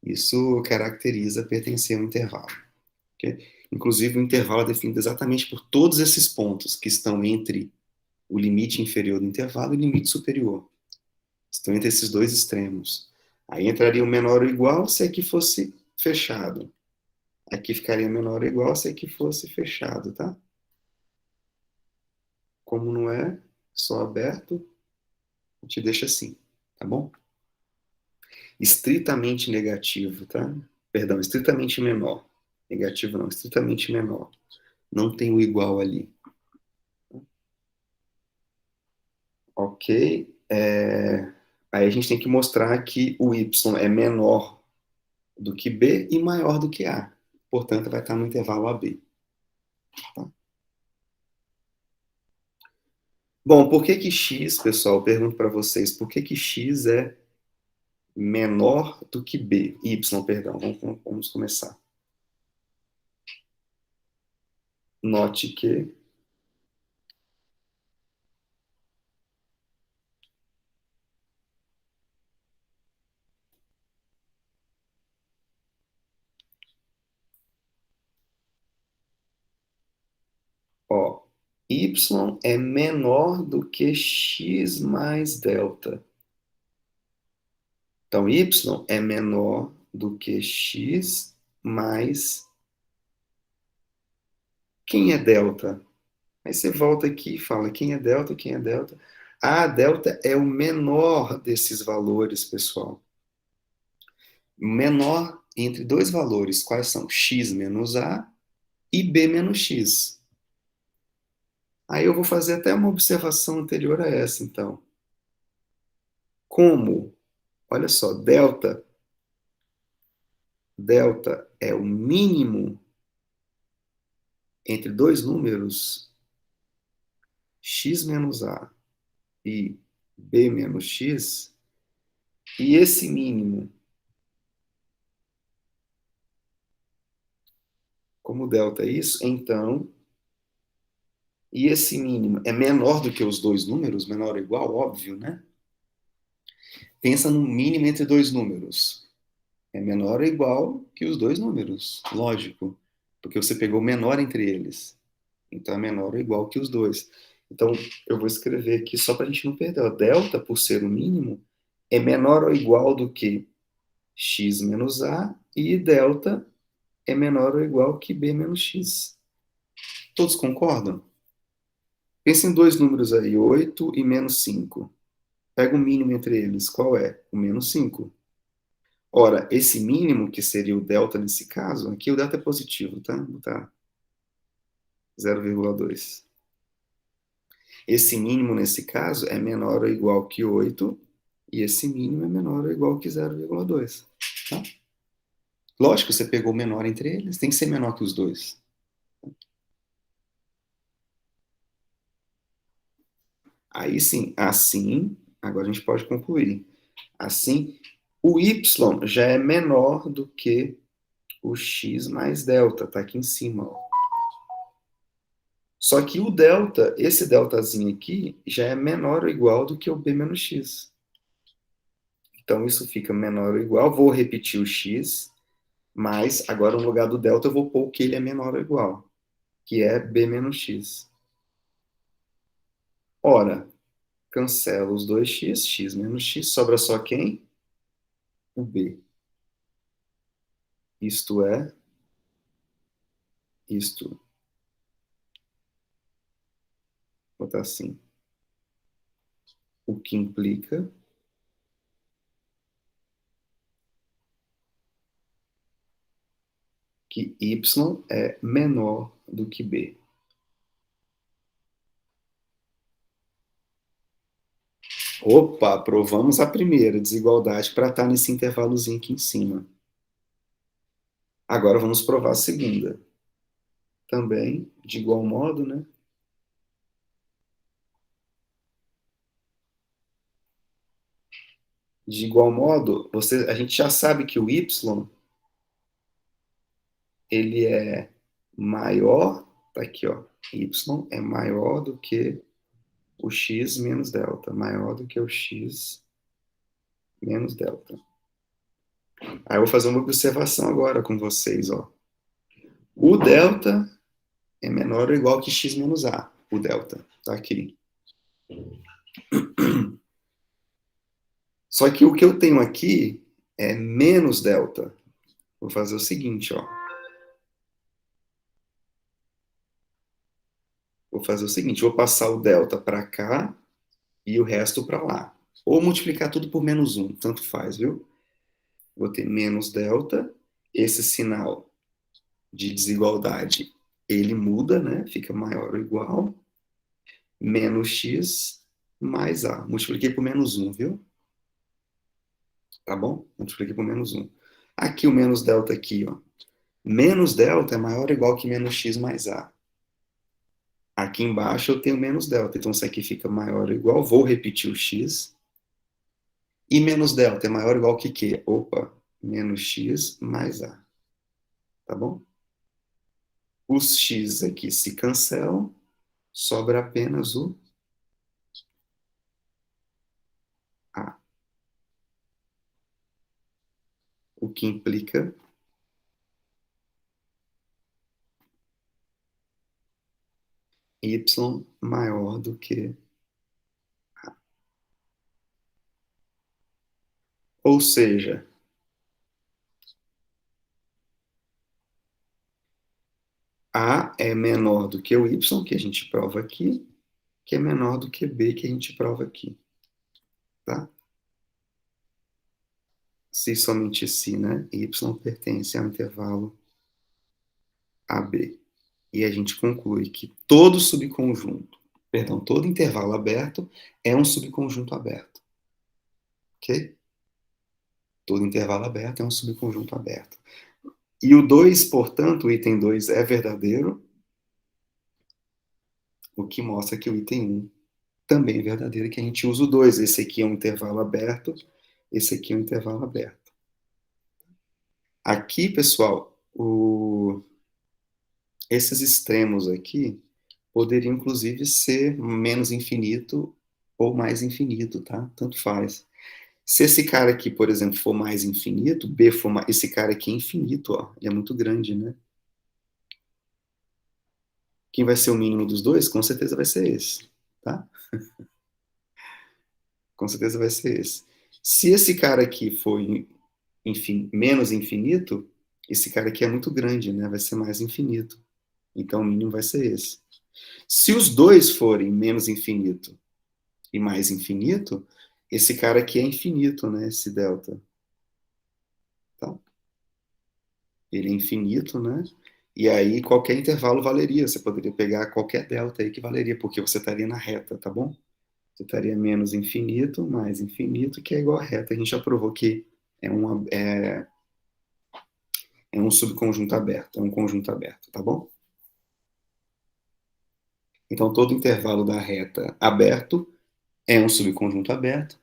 Isso caracteriza pertencer a um intervalo, ok? Inclusive, o intervalo é definido exatamente por todos esses pontos que estão entre o limite inferior do intervalo e o limite superior. Estão entre esses dois extremos. Aí entraria o menor ou igual se aqui fosse fechado. Aqui ficaria menor ou igual se aqui fosse fechado, tá? Como não é só aberto, a gente deixa assim, tá bom? Estritamente negativo, tá? Perdão, estritamente menor. Negativo não, estritamente menor. Não tem o igual ali. Ok? Aí a gente tem que mostrar que o y é menor do que b e maior do que a. Portanto, vai estar no intervalo AB. Tá? Bom, por que que x, pessoal, eu pergunto para vocês, por que que x é menor do que b? Y, perdão, vamos começar. Note que ó, y é menor do que x mais delta. Então, y é menor do que x mais... Quem é delta? Aí você volta aqui e fala, quem é delta, quem é delta? A delta é o menor desses valores, pessoal. O menor entre dois valores, quais são? X menos A e B menos X. Aí eu vou fazer até uma observação anterior a essa, então. Como, olha só, delta é o mínimo entre dois números, x menos a e b menos x, e esse mínimo, como delta é isso, então, e esse mínimo é menor do que os dois números, menor ou igual, óbvio, né? Pensa no mínimo entre dois números. É menor ou igual que os dois números, lógico, porque você pegou o menor entre eles. Então é menor ou igual que os dois. Então eu vou escrever aqui só para a gente não perder. Ó, delta, por ser o mínimo, é menor ou igual do que x menos a, e delta é menor ou igual que b menos x. Todos concordam? Pensa em dois números aí, 8 e menos 5. Pega o mínimo entre eles. Qual é? O menos 5. Ora, esse mínimo, que seria o delta nesse caso, aqui o delta é positivo, tá? Vou botar 0,2. Esse mínimo, nesse caso, é menor ou igual que 8, e esse mínimo é menor ou igual que 0,2. Tá? Lógico, você pegou o menor entre eles, tem que ser menor que os dois. Aí sim, assim, agora a gente pode concluir. Assim, o y já é menor do que o x mais delta, tá aqui em cima, ó. Só que o delta, esse deltazinho aqui, já é menor ou igual do que o b menos x. Então, isso fica menor ou igual. Vou repetir o x, mas agora no lugar do delta eu vou pôr que ele é menor ou igual, que é b menos x. Ora, cancela os dois x, x menos x, sobra só quem? O b. Isto é, isto, vou botar assim, o que implica que y é menor do que b. Opa, aprovamos a primeira desigualdade para estar nesse intervalozinho aqui em cima. Agora vamos provar a segunda. Também, de igual modo, né? De igual modo, a gente já sabe que o y, ele é maior, tá aqui, ó, y é maior do que o x menos delta, maior do que o x menos delta. Aí eu vou fazer uma observação agora com vocês, ó. O delta é menor ou igual que x menos a, o delta, tá aqui. Só que o que eu tenho aqui é menos delta. Vou fazer o seguinte, ó. Vou fazer o seguinte, vou passar o delta para cá e o resto para lá. Ou multiplicar tudo por menos 1, tanto faz, viu? Vou ter menos delta, esse sinal de desigualdade, ele muda, né? Fica maior ou igual, menos x mais a. Multipliquei por menos 1, viu? Tá bom? Multipliquei por menos 1. Aqui o menos delta aqui, ó. Menos delta é maior ou igual que menos x mais a. Aqui embaixo eu tenho menos delta, então isso aqui fica maior ou igual, vou repetir o x. E menos delta é maior ou igual que quê? Opa, menos x mais a. Tá bom? Os x aqui se cancelam, sobra apenas o a. O que implica y maior do que a. Ou seja, a é menor do que o y, que a gente prova aqui, que é menor do que b, que a gente prova aqui. Tá? Se somente se, né? Y pertence ao intervalo AB. E a gente conclui que todo subconjunto, perdão, todo intervalo aberto é um subconjunto aberto. Ok? Todo intervalo aberto é um subconjunto aberto. E o 2, portanto, o item 2 é verdadeiro, o que mostra que o item 1 também é verdadeiro, que a gente usa o 2. Esse aqui é um intervalo aberto, esse aqui é um intervalo aberto. Aqui, pessoal, esses extremos aqui poderiam, inclusive, ser menos infinito ou mais infinito, tá? Tanto faz. Se esse cara aqui, por exemplo, for mais infinito, B for mais... Esse cara aqui é infinito, ó. Ele é muito grande, né? Quem vai ser o mínimo dos dois? Com certeza vai ser esse, tá? Com certeza vai ser esse. Se esse cara aqui for, enfim, menos infinito, esse cara aqui é muito grande, né? Vai ser mais infinito. Então, o mínimo vai ser esse. Se os dois forem menos infinito e mais infinito, esse cara aqui é infinito, né? Esse delta. Tá? Ele é infinito, né? E aí qualquer intervalo valeria. Você poderia pegar qualquer delta aí que valeria, porque você estaria na reta, tá bom? Você estaria menos infinito, mais infinito, que é igual a reta. A gente já provou que é um subconjunto aberto, é um conjunto aberto, tá bom? Então todo intervalo da reta aberto é um subconjunto aberto,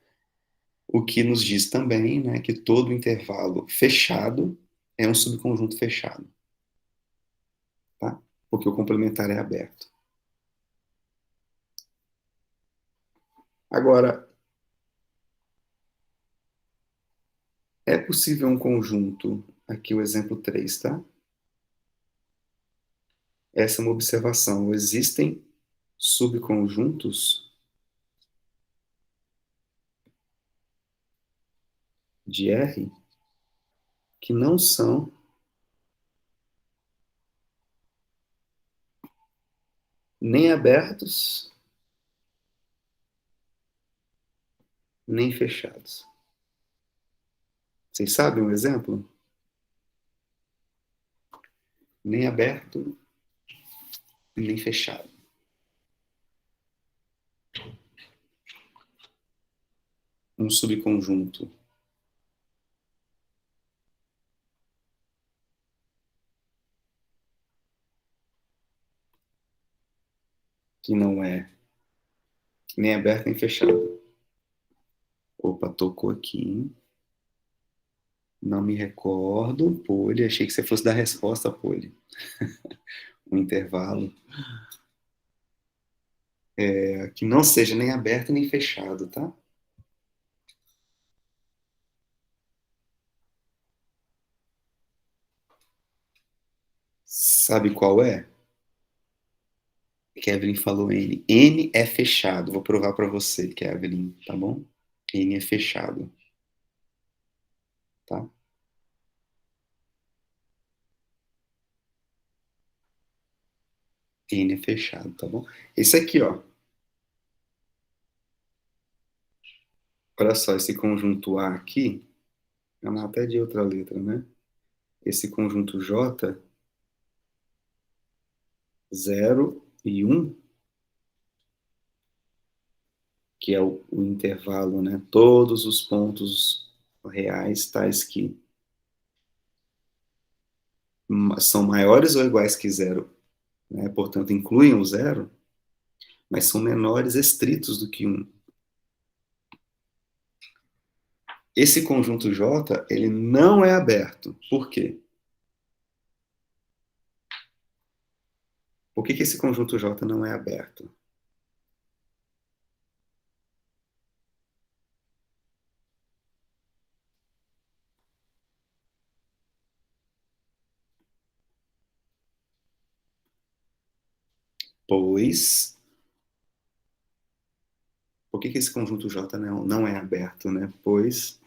o que nos diz também, né, que todo intervalo fechado é um subconjunto fechado, tá? Porque o complementar é aberto. Agora, é possível um conjunto, aqui o exemplo 3, tá? Essa é uma observação. Existem subconjuntos de R que não são nem abertos, nem fechados. Vocês sabem um exemplo? Nem aberto, nem fechado. um subconjunto que não é nem aberto nem fechado. Opa, tocou aqui, hein? Não me recordo, Poli. Achei que você fosse dar a resposta, Poli. Um intervalo que não seja nem aberto nem fechado, tá? Sabe qual é? Kevin falou N. N é fechado. Vou provar para você, Kevin, tá bom? N é fechado, tá? N é fechado, tá bom? Esse aqui, ó. Olha só, esse conjunto A aqui, é uma até de outra letra, né? Esse conjunto J, 0 e 1, que é o intervalo, né? Todos os pontos reais tais que são maiores ou iguais que zero, né? Portanto, incluem o zero, mas são menores estritos do que 1. Esse conjunto J, ele não é aberto. Por quê? Por que que esse conjunto J não é aberto? Pois, por que que esse conjunto J não é aberto, né? Pois,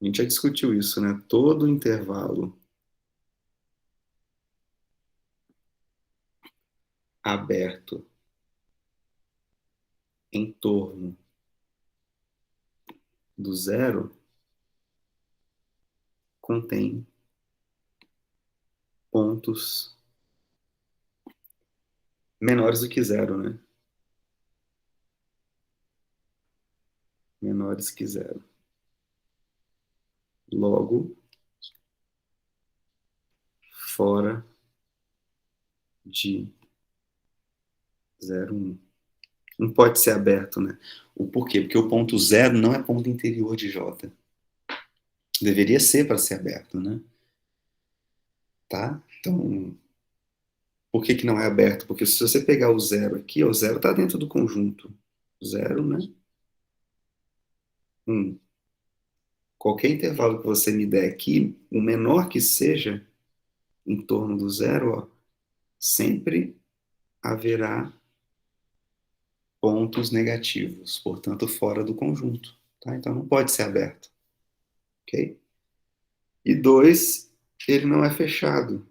a gente já discutiu isso, né? Todo intervalo aberto em torno do zero contém pontos menores do que zero, né? Menores que zero. Logo, fora de 0, 1. Não pode ser aberto, né? O porquê? Porque o ponto zero não é ponto interior de J. Deveria ser para ser aberto, né? Tá? Então, por que que não é aberto? Porque se você pegar o zero aqui, o zero está dentro do conjunto. Zero, né? 1. Qualquer intervalo que você me der aqui, o menor que seja, em torno do zero, ó, sempre haverá pontos negativos, portanto, fora do conjunto. Tá? Então, não pode ser aberto. Ok? E 2, ele não é fechado.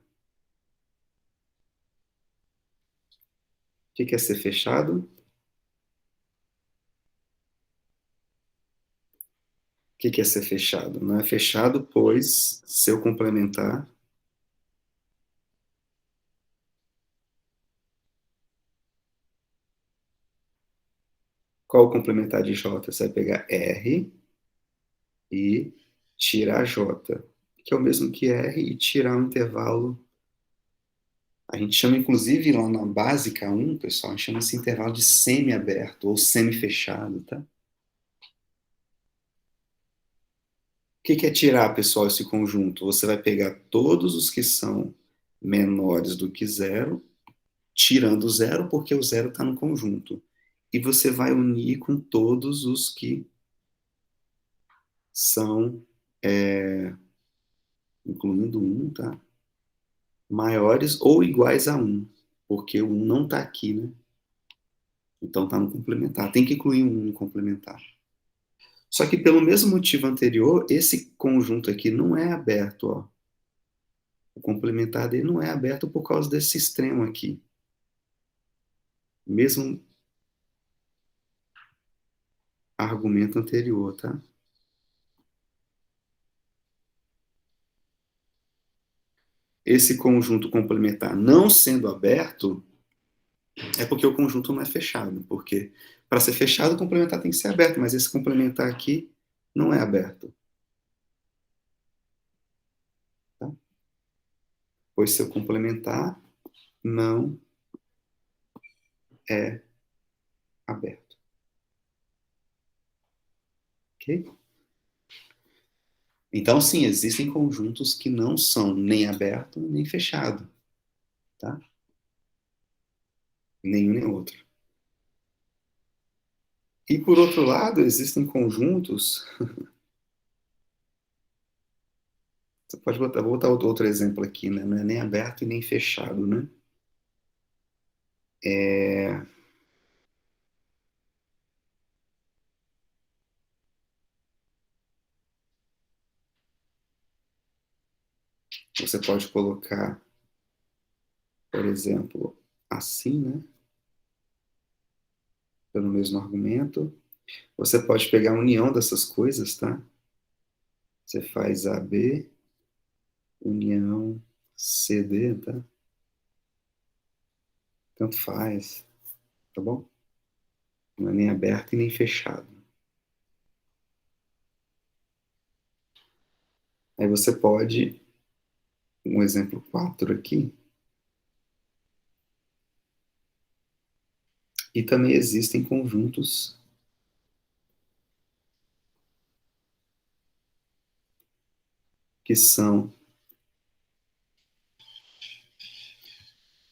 O que é ser fechado? O que é ser fechado? Não é fechado, pois, se eu complementar, qual o complementar de J? Você vai pegar R e tirar J, que é o mesmo que R, e tirar um intervalo. A gente chama, inclusive, lá na básica 1, pessoal, a gente chama esse intervalo de semi-aberto ou semi-fechado, tá? O que é tirar, pessoal, esse conjunto? Você vai pegar todos os que são menores do que zero, tirando o zero, porque o zero está no conjunto. E você vai unir com todos os que são, incluindo um, tá? Maiores ou iguais a um, porque o 1 não está aqui, né? Então está no complementar. Tem que incluir um no complementar. Só que pelo mesmo motivo anterior, esse conjunto aqui não é aberto, ó. O complementar dele não é aberto por causa desse extremo aqui. Mesmo argumento anterior, tá? Esse conjunto complementar não sendo aberto é porque o conjunto não é fechado. Por quê? Para ser fechado, o complementar tem que ser aberto, mas esse complementar aqui não é aberto. Tá? Pois seu complementar não é aberto. Ok? Então, sim, existem conjuntos que não são nem aberto nem fechado. Tá? Nenhum nem outro. E, por outro lado, existem conjuntos. Você pode botar, vou botar outro exemplo aqui, né? Não é nem aberto e nem fechado, né? Você pode colocar, por exemplo, assim, né? Pelo mesmo argumento. Você pode pegar a união dessas coisas, tá? Você faz AB, união CD, tá? Tanto faz, tá bom? Não é nem aberto e nem fechado. Aí você pode, um exemplo 4 aqui, e também existem conjuntos que são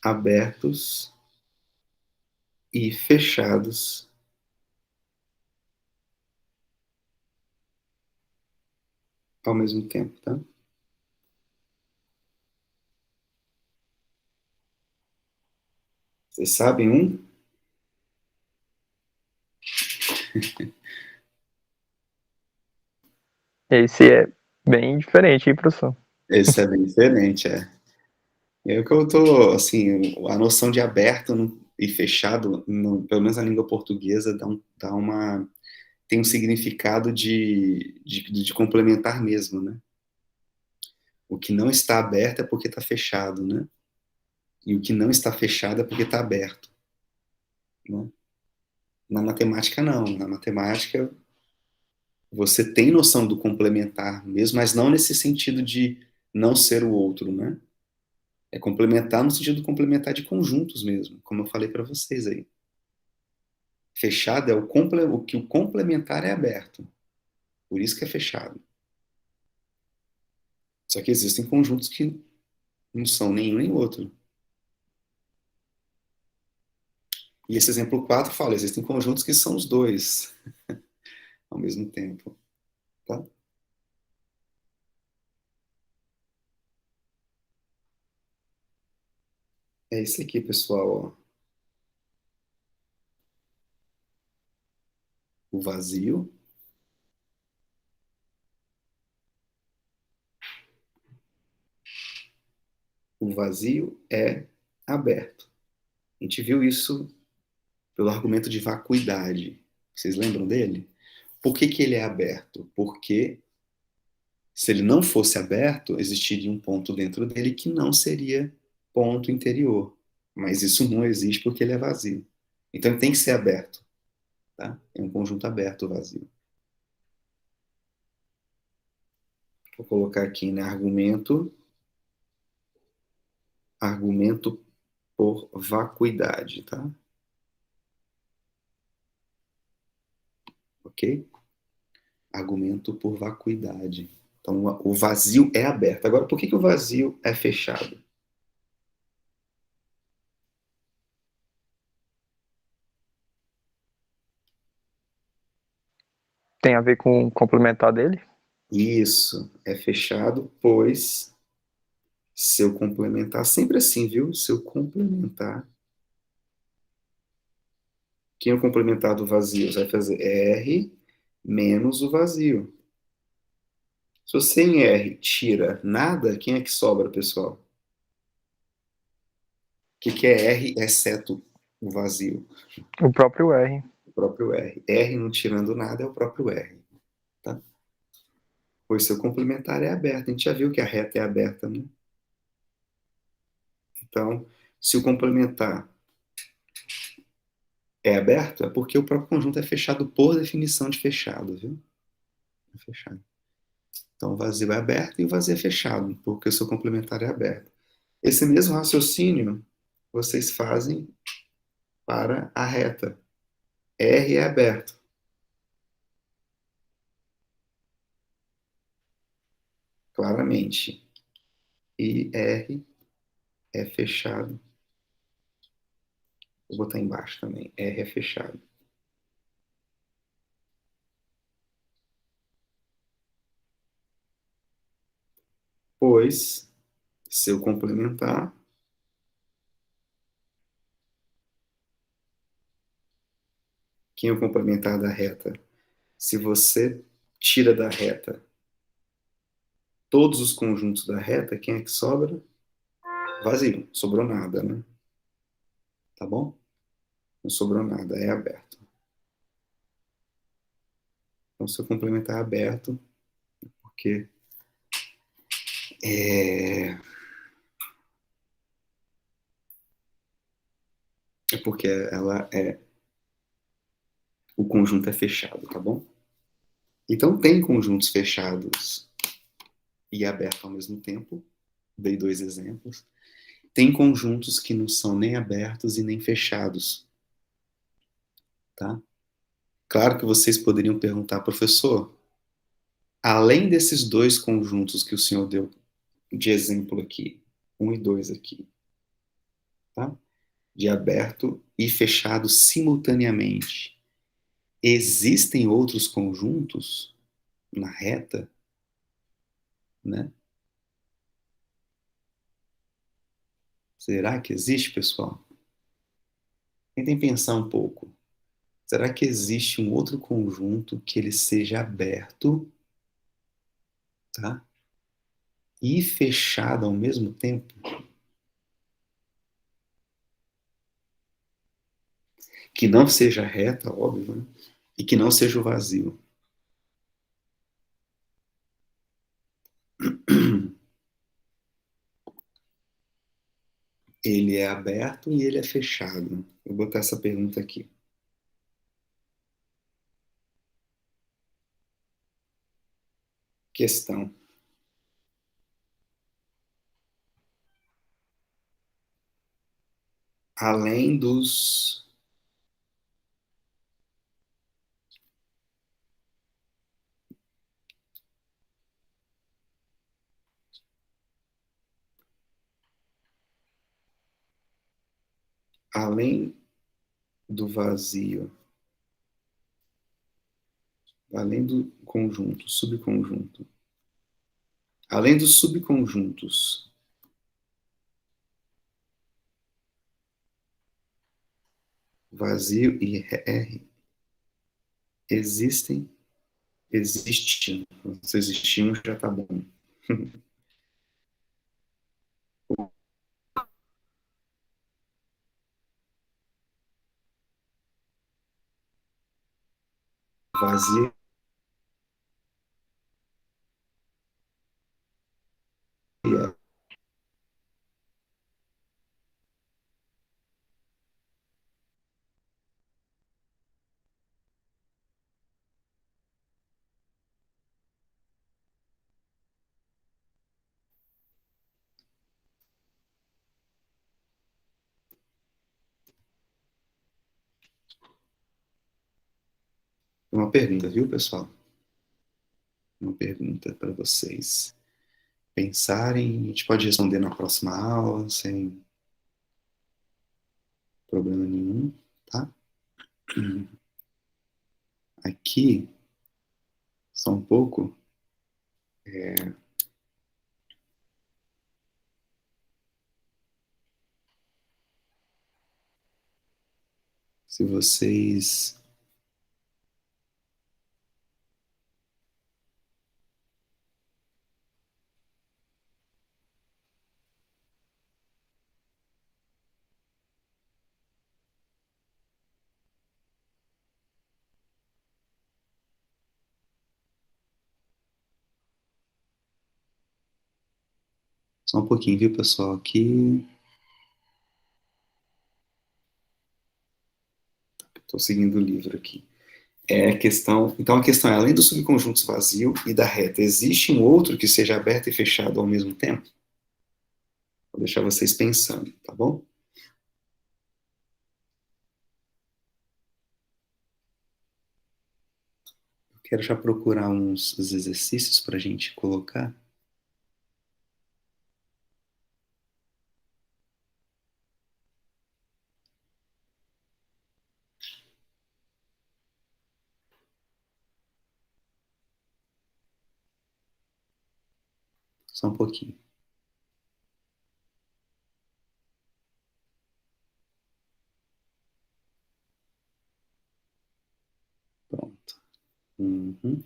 abertos e fechados ao mesmo tempo, tá? Vocês sabem um? Esse é bem diferente, hein, professor? Esse é bem diferente, é. E aí o que eu tô, assim, a noção de aberto e fechado, pelo menos na língua portuguesa, tem um significado de complementar mesmo, né? O que não está aberto é porque está fechado, né? E o que não está fechado é porque está aberto, né? Na matemática, não. Na matemática, você tem noção do complementar mesmo, mas não nesse sentido de não ser o outro, né? É complementar no sentido de complementar de conjuntos mesmo, como eu falei para vocês aí. Fechado é o que o complementar é aberto. Por isso que é fechado. Só que existem conjuntos que não são nenhum nem outro. E esse exemplo 4 fala, existem conjuntos que são os dois ao mesmo tempo. Tá? É isso aqui, pessoal. Ó. O vazio. O vazio é aberto. A gente viu isso pelo argumento de vacuidade. Vocês lembram dele? Por que que ele é aberto? Porque se ele não fosse aberto, existiria um ponto dentro dele que não seria ponto interior. Mas isso não existe porque ele é vazio. Então ele tem que ser aberto. Tá? É um conjunto aberto, vazio. Vou colocar aqui, né? Argumento por vacuidade, tá? Ok? Argumento por vacuidade. Então, o vazio é aberto. Agora, por que que o vazio é fechado? Tem a ver com o complementar dele? Isso, é fechado, pois se eu complementar, sempre assim, viu? Se eu complementar, quem é o complementar do vazio? Você vai fazer R menos o vazio. Se você em R tira nada, quem é que sobra, pessoal? O que que é R exceto o vazio? O próprio R. O próprio R. R não tirando nada é o próprio R. Tá? Pois seu complementar é aberto. A gente já viu que a reta é aberta, né? Então, se o complementar É aberto? É porque o próprio conjunto é fechado por definição de fechado, viu? É fechado. Então, o vazio é aberto e o vazio é fechado, porque o seu complementar é aberto. Esse mesmo raciocínio vocês fazem para a reta. R é aberto. Claramente. E R é fechado. Vou botar embaixo também. R é fechado. Pois, seu complementar, quem é o complementar da reta? Se você tira da reta todos os conjuntos da reta, quem é que sobra? Vazio. Sobrou nada, né? Tá bom? Não sobrou nada, é aberto. Então, seu complementar é aberto, porque é, é porque ela é o conjunto é fechado, tá bom? Então tem conjuntos fechados e abertos ao mesmo tempo. Dei dois exemplos. Tem conjuntos que não são nem abertos e nem fechados, tá? Claro que vocês poderiam perguntar, professor, além desses dois conjuntos que o senhor deu de exemplo aqui, um e dois aqui, tá? De aberto e fechado simultaneamente, existem outros conjuntos na reta, né? Será que existe, pessoal? Tentem pensar um pouco. Será que existe um outro conjunto que ele seja aberto, tá? E fechado ao mesmo tempo? Que não seja reta, óbvio, né? E que não seja o vazio. Ele é aberto e ele é fechado. Vou botar essa pergunta aqui. Questão. Além dos além do vazio, além do conjunto, subconjunto, além dos subconjuntos, vazio e R, existem, existiam. Se existiam, já tá bom. Vazio e R. Uma pergunta, viu, pessoal? Uma pergunta para vocês pensarem. A gente pode responder na próxima aula, sem problema nenhum, tá? Aqui, só um pouco. Se vocês só um pouquinho, viu, pessoal? Aqui. Estou seguindo o livro aqui. Então a questão é, além dos subconjuntos vazio e da reta, existe um outro que seja aberto e fechado ao mesmo tempo? Vou deixar vocês pensando, tá bom? Eu quero já procurar uns exercícios para a gente colocar. Só um pouquinho. Pronto. Uhum.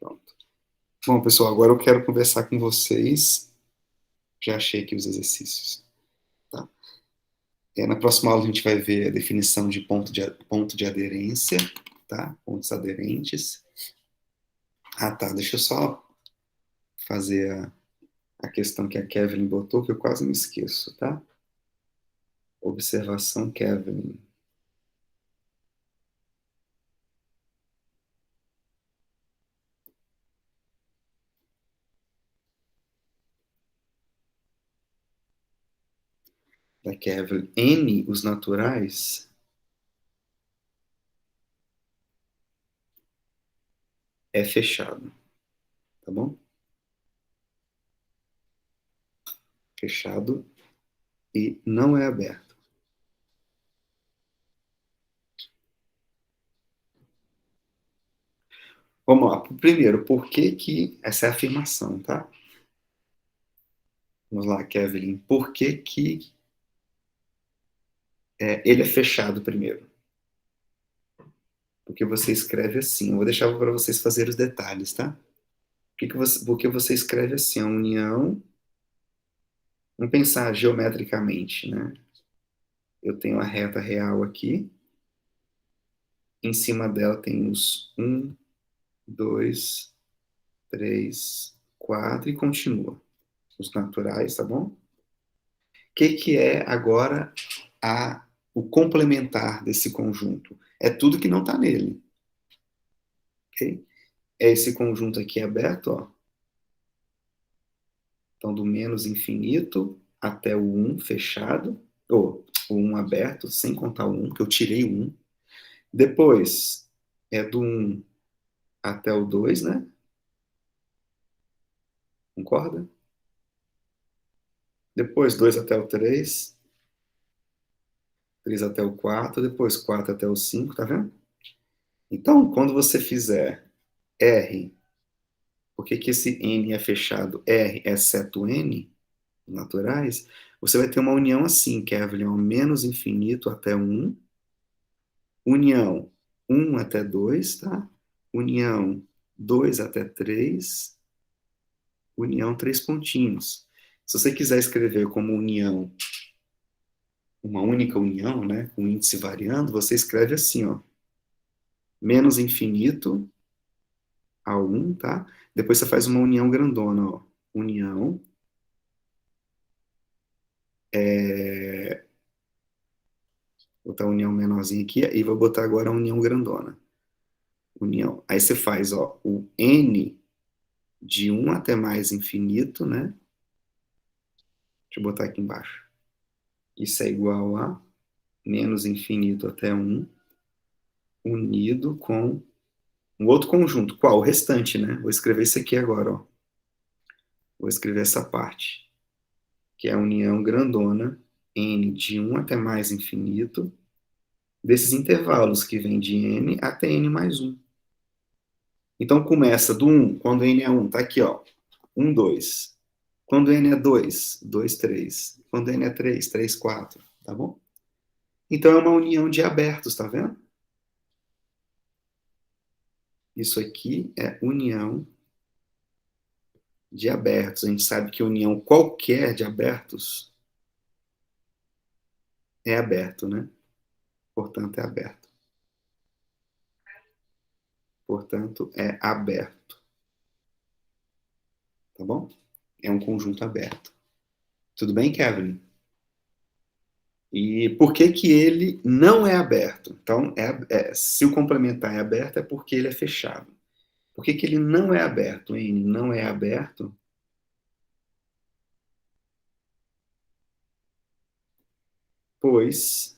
Pronto. Bom, pessoal, agora eu quero conversar com vocês. Já achei aqui os exercícios. Tá? Na próxima aula a gente vai ver a definição de ponto de aderência, tá? Pontos aderentes. Ah, tá. Deixa eu só fazer a questão que a Kevin botou, que eu quase me esqueço, tá? Observação Kevin. Da Kevin. N, os naturais, é fechado, tá bom? Fechado e não é aberto. Vamos lá. Primeiro, por que que essa é a afirmação, tá? Vamos lá, Kevin. Por que que ele é fechado primeiro? Porque você escreve assim. Eu vou deixar para vocês fazerem os detalhes, tá? Porque você escreve assim, a união. Vamos pensar geometricamente, né? Eu tenho a reta real aqui. Em cima dela tem os 1, 2, 3, 4 e continua. Os naturais, tá bom? O que é agora o complementar desse conjunto? É tudo que não está nele. Ok? É esse conjunto aqui aberto, ó. Então, do menos infinito até o 1 fechado, ou o 1 aberto, sem contar o 1, que eu tirei o 1. Depois, é do 1 até o 2, né? Concorda? Depois, 2 até o 3, 3 até o 4, depois 4 até o 5, tá vendo? Então, quando você fizer R, por que que esse N é fechado? R exceto N, naturais, você vai ter uma união assim, que é a união menos infinito até 1, união 1 até 2, tá? União 2 até 3, união 3 pontinhos. Se você quiser escrever como união, uma única união, né, com índice variando, você escreve assim, ó, menos infinito a 1, tá? Depois você faz uma união grandona, ó, união, vou botar a união menorzinha aqui, e vou botar agora a união grandona. União. Aí você faz, ó, o N de 1 até mais infinito, né? Deixa eu botar aqui embaixo. Isso é igual a menos infinito até 1, unido com um outro conjunto. Qual? O restante, né? Vou escrever isso aqui agora, ó. Vou escrever essa parte, que é a união grandona, N de 1 até mais infinito, desses intervalos que vem de N até N mais 1. Então começa do 1, quando N é 1, tá aqui, ó. 1, 2. Quando N é 2, 2, 3. Quando N é 3, 3, 4. Tá bom? Então é uma união de abertos, tá vendo? Isso aqui é união de abertos. A gente sabe que união qualquer de abertos é aberto, né? Portanto, é aberto. Portanto, é aberto. Tá bom? É um conjunto aberto. Tudo bem, Kevin? E por que que ele não é aberto? Então, se o complementar é aberto, é porque ele é fechado. Por que que ele não é aberto? Ele não é aberto pois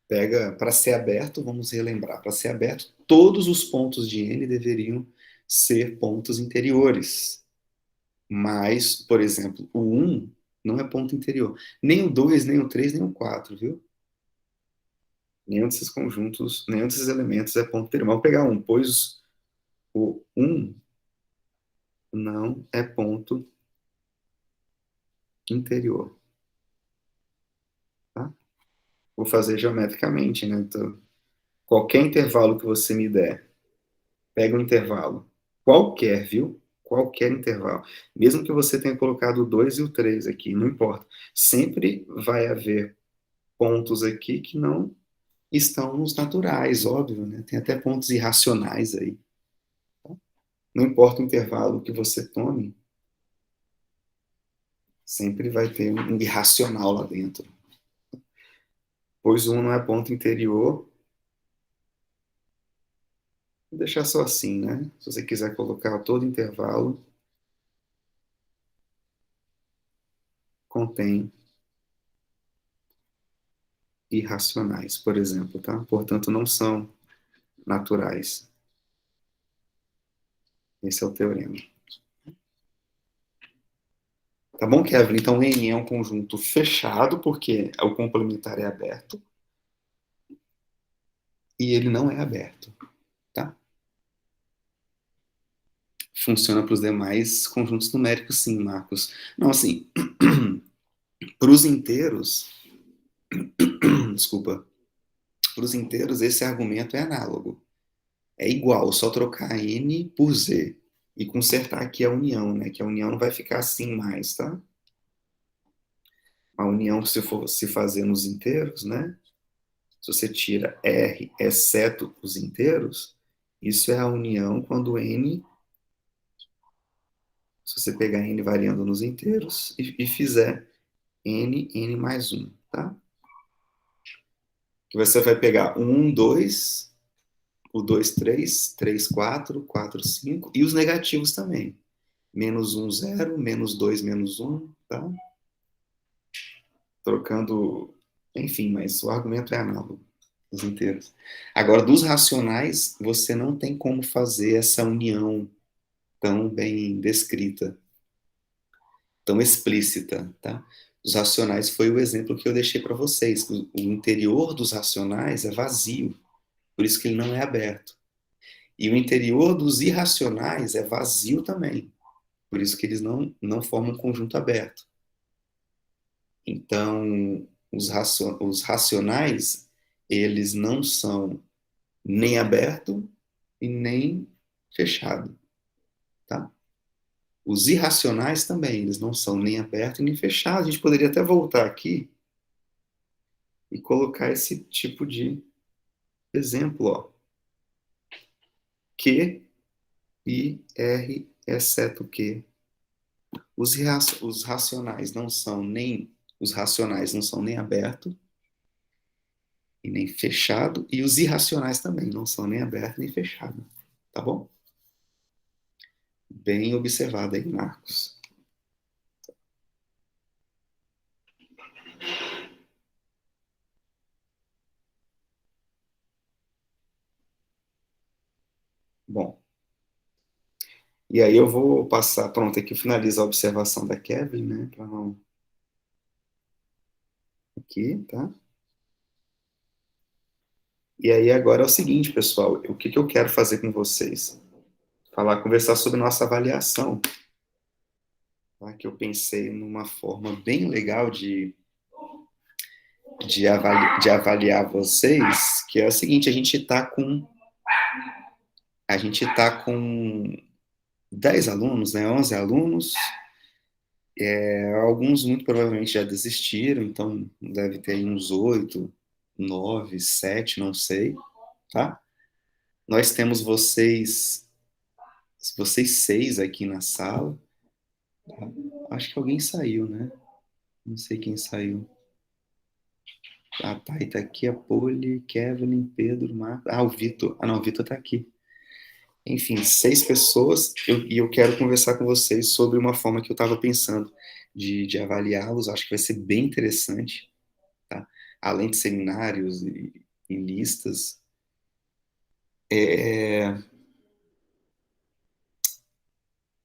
pega para ser aberto, vamos relembrar, para ser aberto, todos os pontos de N deveriam ser pontos interiores. Mas, por exemplo, o 1 não é ponto interior. Nem o 2, nem o 3, nem o 4, viu? Nenhum desses conjuntos, nenhum desses elementos é ponto interior. Mas vou pegar um, pois o 1 não é ponto interior. Tá? Vou fazer geometricamente, né? Então, qualquer intervalo que você me der, pega um intervalo. Qualquer, viu? Qualquer intervalo. Mesmo que você tenha colocado o 2 e o 3 aqui, não importa. Sempre vai haver pontos aqui que não estão nos naturais, óbvio, né? Tem até pontos irracionais aí. Não importa o intervalo que você tome, sempre vai ter um irracional lá dentro. Pois um não é ponto interior, vou deixar só assim, né? Se você quiser colocar todo intervalo, contém irracionais, por exemplo, tá? Portanto, não são naturais. Esse é o teorema. Tá bom, Kevin? Então, N é um conjunto fechado, porque o complementar é aberto, e ele não é aberto, tá? Funciona para os demais conjuntos numéricos, sim, Marcos. Não, assim, para os inteiros, desculpa, para os inteiros esse argumento é análogo. É igual, só trocar N por Z e consertar aqui a união, né? Que a união não vai ficar assim mais, tá? A união, se for se fazer nos inteiros, né? Se você tira R, exceto os inteiros, isso é a união quando N, se você pegar N variando nos inteiros e fizer N mais 1, tá? Que você vai pegar o 1, 2, o 2, 3, 3, 4, 4, 5 e os negativos também. Menos 1, 0, menos 2, menos 1, tá? Trocando, enfim, mas o argumento é análogo, os inteiros. Agora, dos racionais, você não tem como fazer essa união tão bem descrita, tão explícita, tá? Os racionais foi o exemplo que eu deixei para vocês. O interior dos racionais é vazio, por isso que ele não é aberto. E o interior dos irracionais é vazio também, por isso que eles não formam um conjunto aberto. Então, os racionais, eles não são nem aberto e nem fechado, tá? Os irracionais também, eles não são nem aberto e nem fechado. A gente poderia até voltar aqui e colocar esse tipo de exemplo, ó. Q e R, exceto Q. Os racionais não são nem os racionais não são nem aberto e nem fechado, e os irracionais também não são nem aberto nem fechado, tá bom? Bem observado aí, Marcos. Bom, e aí eu vou passar, pronto, aqui finaliza a observação da Kevin, né, para não... Aqui, tá? E aí agora é o seguinte, pessoal, o que que eu quero fazer com vocês? Conversar sobre nossa avaliação, tá? Que eu pensei numa forma bem legal de avaliar vocês, que é o seguinte, a gente tá com 10 alunos, né, 11 alunos, Alguns muito provavelmente já desistiram, então deve ter aí uns 8, 9, 7, não sei, tá? Nós temos vocês 6 aqui na sala, tá? Acho que alguém saiu, né? Não sei quem saiu. A Thay tá aqui, a Poli, Kevin, Pedro, Marcos. Ah, o Vitor. Ah, não, o Vitor tá aqui. Enfim, 6 pessoas, e eu quero conversar com vocês sobre uma forma que eu estava pensando de avaliá-los. Acho que vai ser bem interessante, tá? Além de seminários e listas, é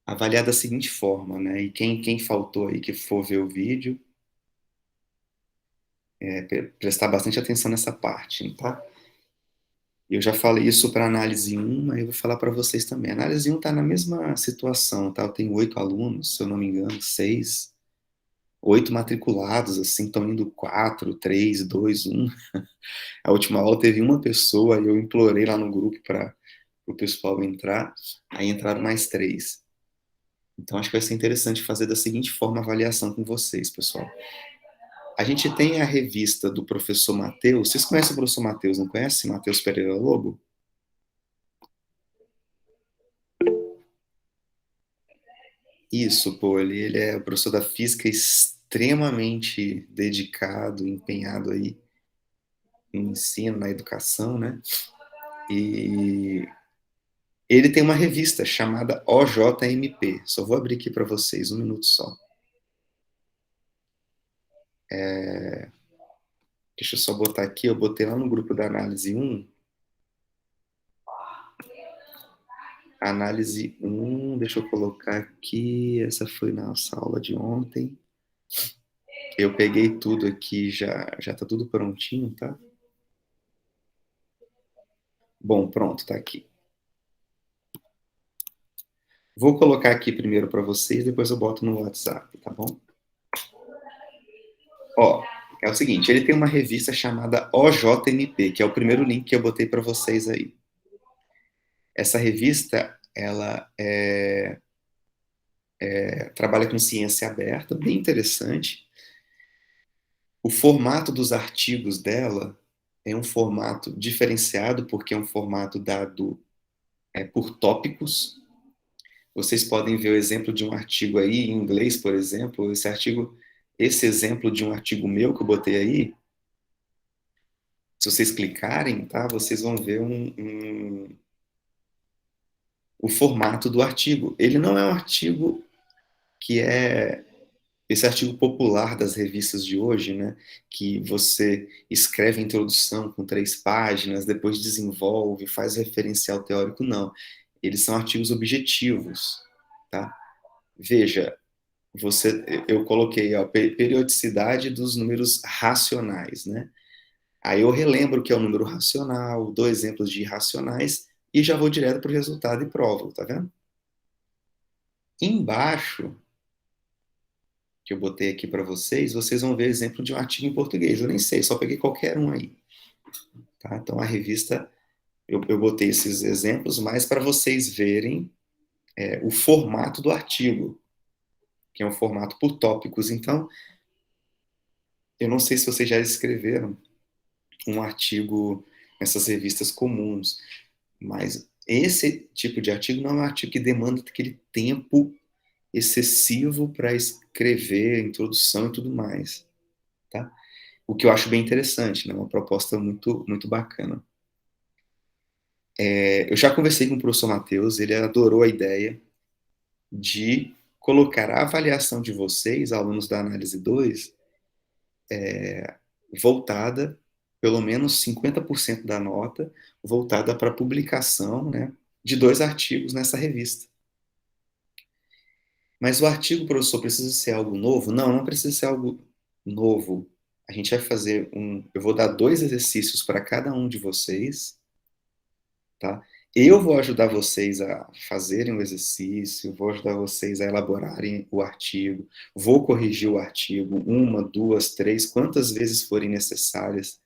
avaliar da seguinte forma, né? E quem faltou aí, que for ver o vídeo, prestar bastante atenção nessa parte, tá? Eu já falei isso para análise 1, mas eu vou falar para vocês também. A análise 1 está na mesma situação, tá? Eu tenho 8 alunos, se eu não me engano, 6, 8 matriculados, assim, estão indo 4, 3, 2, 1. A última aula teve uma pessoa e eu implorei lá no grupo para o pessoal entrar, aí entraram mais 3. Então, acho que vai ser interessante fazer da seguinte forma a avaliação com vocês, pessoal. A gente tem a revista do professor Matheus. Vocês conhecem o professor Matheus, não conhecem? Matheus Pereira Lobo? Isso, pô, ele é o professor da física extremamente dedicado, empenhado aí no ensino, na educação, né? E ele tem uma revista chamada OJMP. Só vou abrir aqui para vocês, um minuto só. Deixa eu só botar aqui, eu botei lá no grupo da análise 1. Análise 1, deixa eu colocar aqui, essa foi na nossa aula de ontem. Eu peguei tudo aqui, já tá tudo prontinho, tá? Bom, pronto, tá aqui. Vou colocar aqui primeiro para vocês, depois eu boto no WhatsApp, tá bom? Ó, é o seguinte, ele tem uma revista chamada OJMP, que é o primeiro link que eu botei para vocês aí. Essa revista, ela trabalha com ciência aberta, bem interessante. O formato dos artigos dela é um formato diferenciado, porque é um formato dado por tópicos. Vocês podem ver o exemplo de um artigo aí, em inglês, por exemplo. Esse exemplo de um artigo meu que eu botei aí, se vocês clicarem, tá, vocês vão ver o formato do artigo. Ele não é um artigo que é esse artigo popular das revistas de hoje, né, que você escreve a introdução com 3 páginas, depois desenvolve, faz referencial teórico, não. Eles são artigos objetivos, tá? Veja, eu coloquei a periodicidade dos números racionais, né? Aí eu relembro que é o número racional, dou exemplos de irracionais e já vou direto para o resultado e provo, tá vendo? Embaixo, que eu botei aqui para vocês, vocês vão ver exemplo de um artigo em português. Eu nem sei, só peguei qualquer um aí. Tá? Então a revista, eu botei esses exemplos, mas para vocês verem o formato do artigo, que é um formato por tópicos. Então, eu não sei se vocês já escreveram um artigo nessas revistas comuns, mas esse tipo de artigo não é um artigo que demanda aquele tempo excessivo para escrever, introdução e tudo mais, tá? O que eu acho bem interessante, né? Uma proposta muito, muito bacana. Eu já conversei com o professor Matheus, ele adorou a ideia de colocar a avaliação de vocês, alunos da análise 2, voltada, pelo menos 50% da nota, voltada para a publicação, né, de 2 artigos nessa revista. Mas o artigo, professor, precisa ser algo novo? Não, não precisa ser algo novo. A gente vai fazer eu vou dar 2 exercícios para cada um de vocês, tá? Eu vou ajudar vocês a fazerem o exercício, vou ajudar vocês a elaborarem o artigo, vou corrigir o artigo 1, 2, 3, quantas vezes forem necessárias,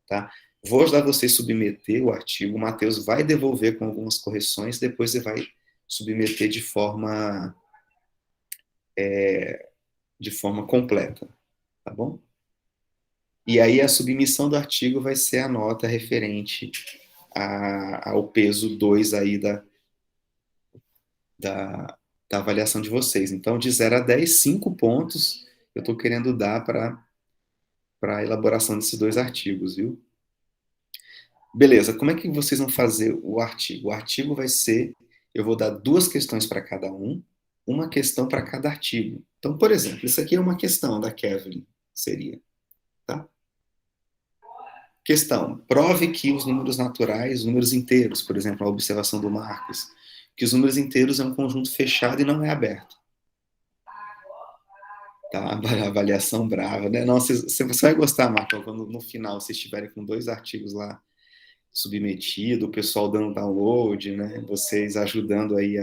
tá? Vou ajudar vocês a submeter o artigo, o Matheus vai devolver com algumas correções, depois você vai submeter de forma de forma completa, tá bom? E aí a submissão do artigo vai ser a nota referente ao peso 2 aí da avaliação de vocês. Então, de 0 a 10, 5 pontos eu estou querendo dar para a elaboração desses 2 artigos, viu? Beleza, como é que vocês vão fazer o artigo? O artigo vai ser, eu vou dar 2 questões para cada uma questão para cada artigo. Então, por exemplo, isso aqui é uma questão da Kevin, seria, tá? Questão, prove que os números naturais, os números inteiros, por exemplo, a observação do Marcos, que os números inteiros é um conjunto fechado e não é aberto. Tá? A avaliação brava, né? Não, você vai gostar, Marco, quando no final vocês estiverem com 2 artigos lá submetido, o pessoal dando download, né? Vocês ajudando aí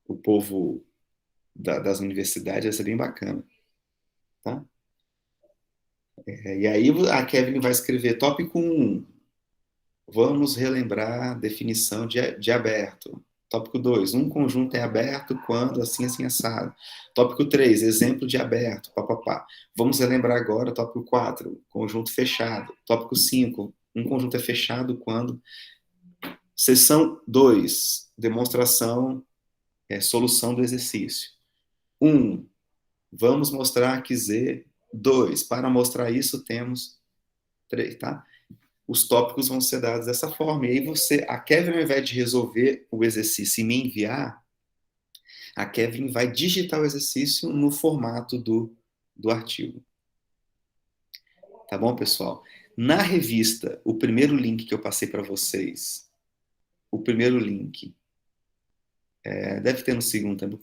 o povo das universidades, vai ser bem bacana, tá? E aí a Kevin vai escrever tópico 1, vamos relembrar a definição de aberto. Tópico 2, um conjunto é aberto quando assim, assim, assado. Tópico 3, exemplo de aberto, papapá. Vamos relembrar agora, tópico 4, conjunto fechado. Tópico 5, um conjunto é fechado quando... Seção 2, demonstração, solução do exercício. 1, vamos mostrar que Z. 2, para mostrar isso temos 3, tá? Os tópicos vão ser dados dessa forma. E aí a Kevin, ao invés de resolver o exercício e me enviar, a Kevin vai digitar o exercício no formato do artigo. Tá bom, pessoal? Na revista, o primeiro link que eu passei para vocês, o primeiro link, deve ter no segundo também,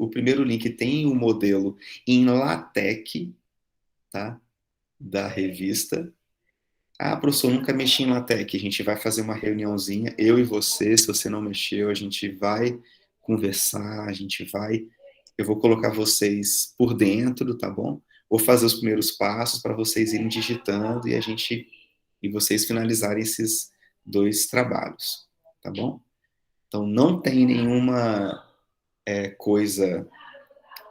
o primeiro link tem o modelo em LaTeX, tá? Da revista. Ah, professor, nunca mexi em LaTeX. A gente vai fazer uma reuniãozinha, eu e você, se você não mexeu, a gente vai conversar, eu vou colocar vocês por dentro, tá bom? Vou fazer os primeiros passos para vocês irem digitando e vocês finalizarem esses 2 trabalhos, tá bom? Então, não tem nenhuma coisa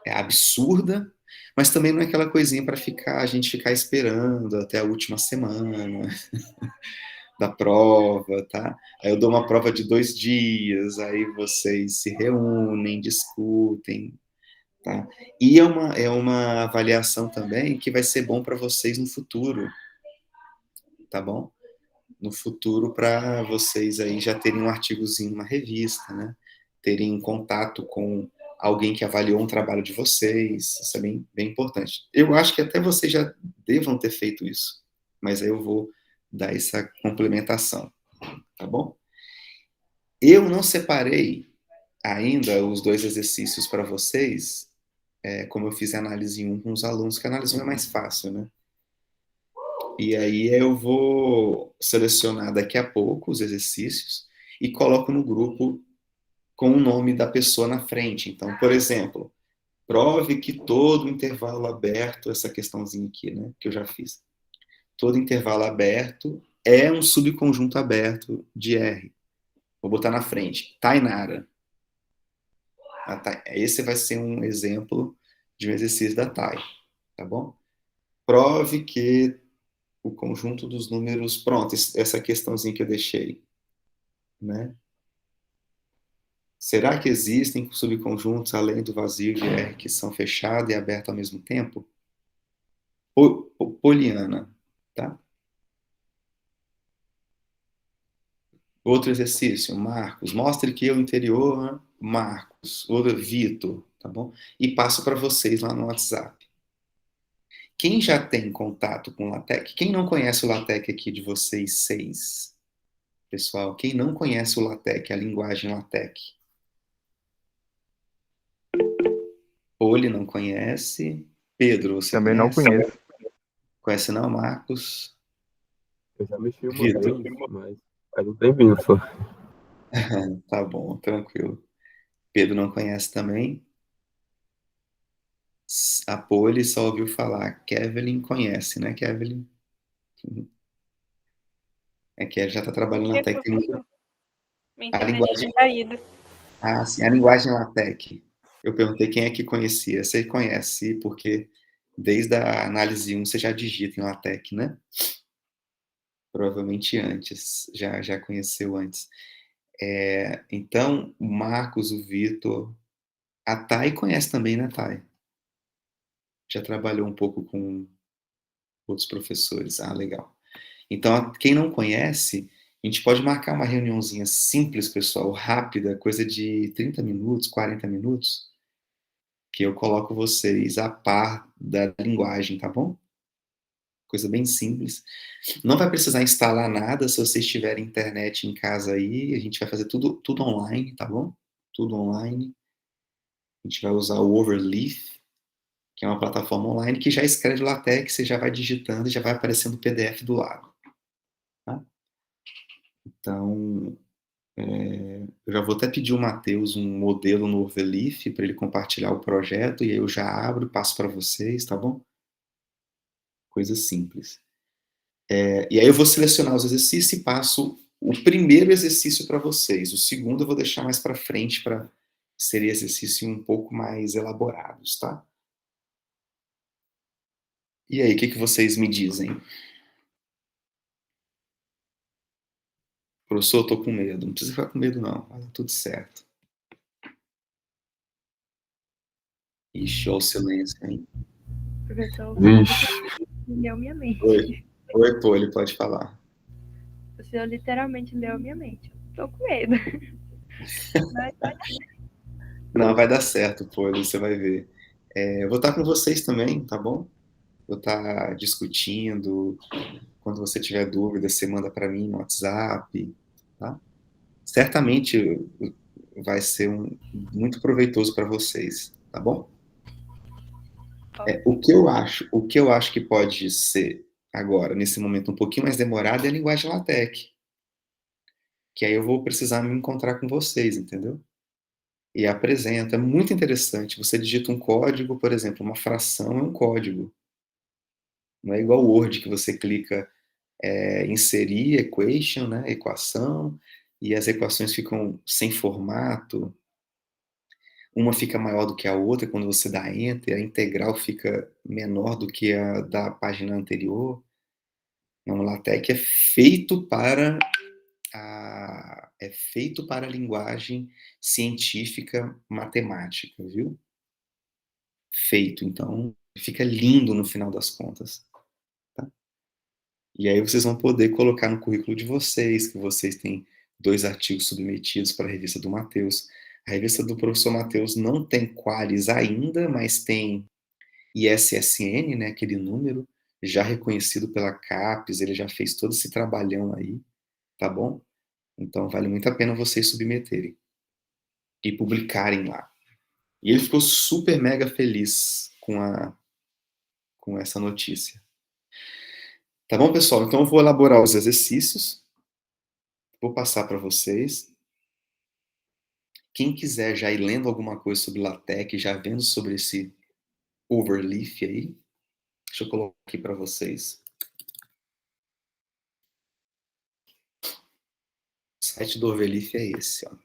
absurda, mas também não é aquela coisinha para a gente ficar esperando até a última semana da prova, tá? Aí eu dou uma prova de 2 dias, aí vocês se reúnem, discutem, tá? E é uma avaliação também que vai ser bom para vocês no futuro, tá bom? No futuro, para vocês aí já terem um artigozinho numa revista, né? Terem contato com alguém que avaliou um trabalho de vocês, isso é bem, bem importante. Eu acho que até vocês já devam ter feito isso, mas aí eu vou dar essa complementação, tá bom? Eu não separei ainda os 2 exercícios para vocês, como eu fiz a análise 1 com os alunos, que a análise 1 é mais fácil, né? E aí eu vou selecionar daqui a pouco os exercícios e coloco no grupo com o nome da pessoa na frente. Então, por exemplo, prove que todo intervalo aberto, essa questãozinha aqui, né, que eu já fiz, todo intervalo aberto é um subconjunto aberto de R. Vou botar na frente, Tainara. Esse vai ser um exemplo de um exercício da Thay, tá bom? Prove que o conjunto dos números, pronto, essa questãozinha que eu deixei, né? Será que existem subconjuntos além do vazio de R que são fechado e aberto ao mesmo tempo? Poliana, tá? Outro exercício, Marcos, mostre que o interior, Marcos, ou Vitor, tá bom? E passo para vocês lá no WhatsApp. Quem já tem contato com o LaTeX? Quem não conhece o LaTeX aqui de vocês 6? Pessoal, quem não conhece o LaTeX, a linguagem LaTeX? Poli não conhece. Pedro, você Também não conhece? conheço. Conhece não, Marcos? Eu já mexi uma Vitor. vez, mas faz um tempinho só. Tá bom, tranquilo. Pedro não conhece também. A Poli só ouviu falar. Kevin conhece, né, Kevin? É que ela já está trabalhando na Que técnica. Minha A internet linguagem. tinha caído. Ah, sim, a linguagem LaTeX. Eu perguntei quem é que conhecia. Você conhece, porque desde a análise 1 você já digita em LaTeX, né? Provavelmente antes, já conheceu antes. Então, o Marcos, o Vitor, a Thay conhece também, né, Thay? Já trabalhou um pouco com outros professores. Ah, legal. Então, quem não conhece, a gente pode marcar uma reuniãozinha simples, pessoal, rápida, coisa de 30 minutos, 40 minutos, que eu coloco vocês a par da linguagem, tá bom? Coisa bem simples. Não vai precisar instalar nada se vocês tiverem internet em casa aí, a gente vai fazer tudo online, tá bom? Tudo online. A gente vai usar o Overleaf, que é uma plataforma online que já escreve LaTeX, você já vai digitando e já vai aparecendo o PDF do lado. Tá? Então, eu já vou até pedir o Matheus um modelo no Overleaf para ele compartilhar o projeto e aí eu já abro e passo para vocês, tá bom? Coisa simples. E aí eu vou selecionar os exercícios e passo o primeiro exercício para vocês. O segundo eu vou deixar mais para frente para serem exercícios um pouco mais elaborados, tá? E aí, o que vocês me dizem? Professor, eu tô com medo. Não precisa ficar com medo, não. Vai dar tudo certo. Ixi, olha o silêncio, hein? Professor, Vixe. leu minha mente. Oi, Pô, ele pode falar. O senhor literalmente leu minha mente. Tô com medo. Mas Não, vai dar certo, Pô, você vai ver. Eu vou estar com vocês também, tá bom? Vou estar discutindo. Quando você tiver dúvida, você manda para mim no WhatsApp, tá? Certamente vai ser muito proveitoso para vocês, tá bom? O que eu acho que pode ser agora, nesse momento um pouquinho mais demorado, é a linguagem LaTeX, que aí eu vou precisar me encontrar com vocês, entendeu? E apresenta, é muito interessante. Você digita um código, por exemplo, uma fração é um código. Não é igual o Word que você clica inserir equation, né, equação, e as equações ficam sem formato, uma fica maior do que a outra quando você dá enter, a integral fica menor do que a da página anterior. Não, o LaTeX é feito para a linguagem científica matemática, viu? Feito, então fica lindo no final das contas. Tá? E aí vocês vão poder colocar no currículo de vocês, que vocês têm 2 artigos submetidos para a revista do Matheus. A revista do professor Matheus não tem qualis ainda, mas tem ISSN, né, aquele número, já reconhecido pela CAPES, ele já fez todo esse trabalhão aí, tá bom? Então vale muito a pena vocês submeterem e publicarem lá. E ele ficou super mega feliz com essa notícia. Tá bom, pessoal? Então eu vou elaborar os exercícios, vou passar para vocês. Quem quiser já ir lendo alguma coisa sobre LaTeX, já vendo sobre esse Overleaf aí, deixa eu colocar aqui para vocês. O site do Overleaf é esse, ó.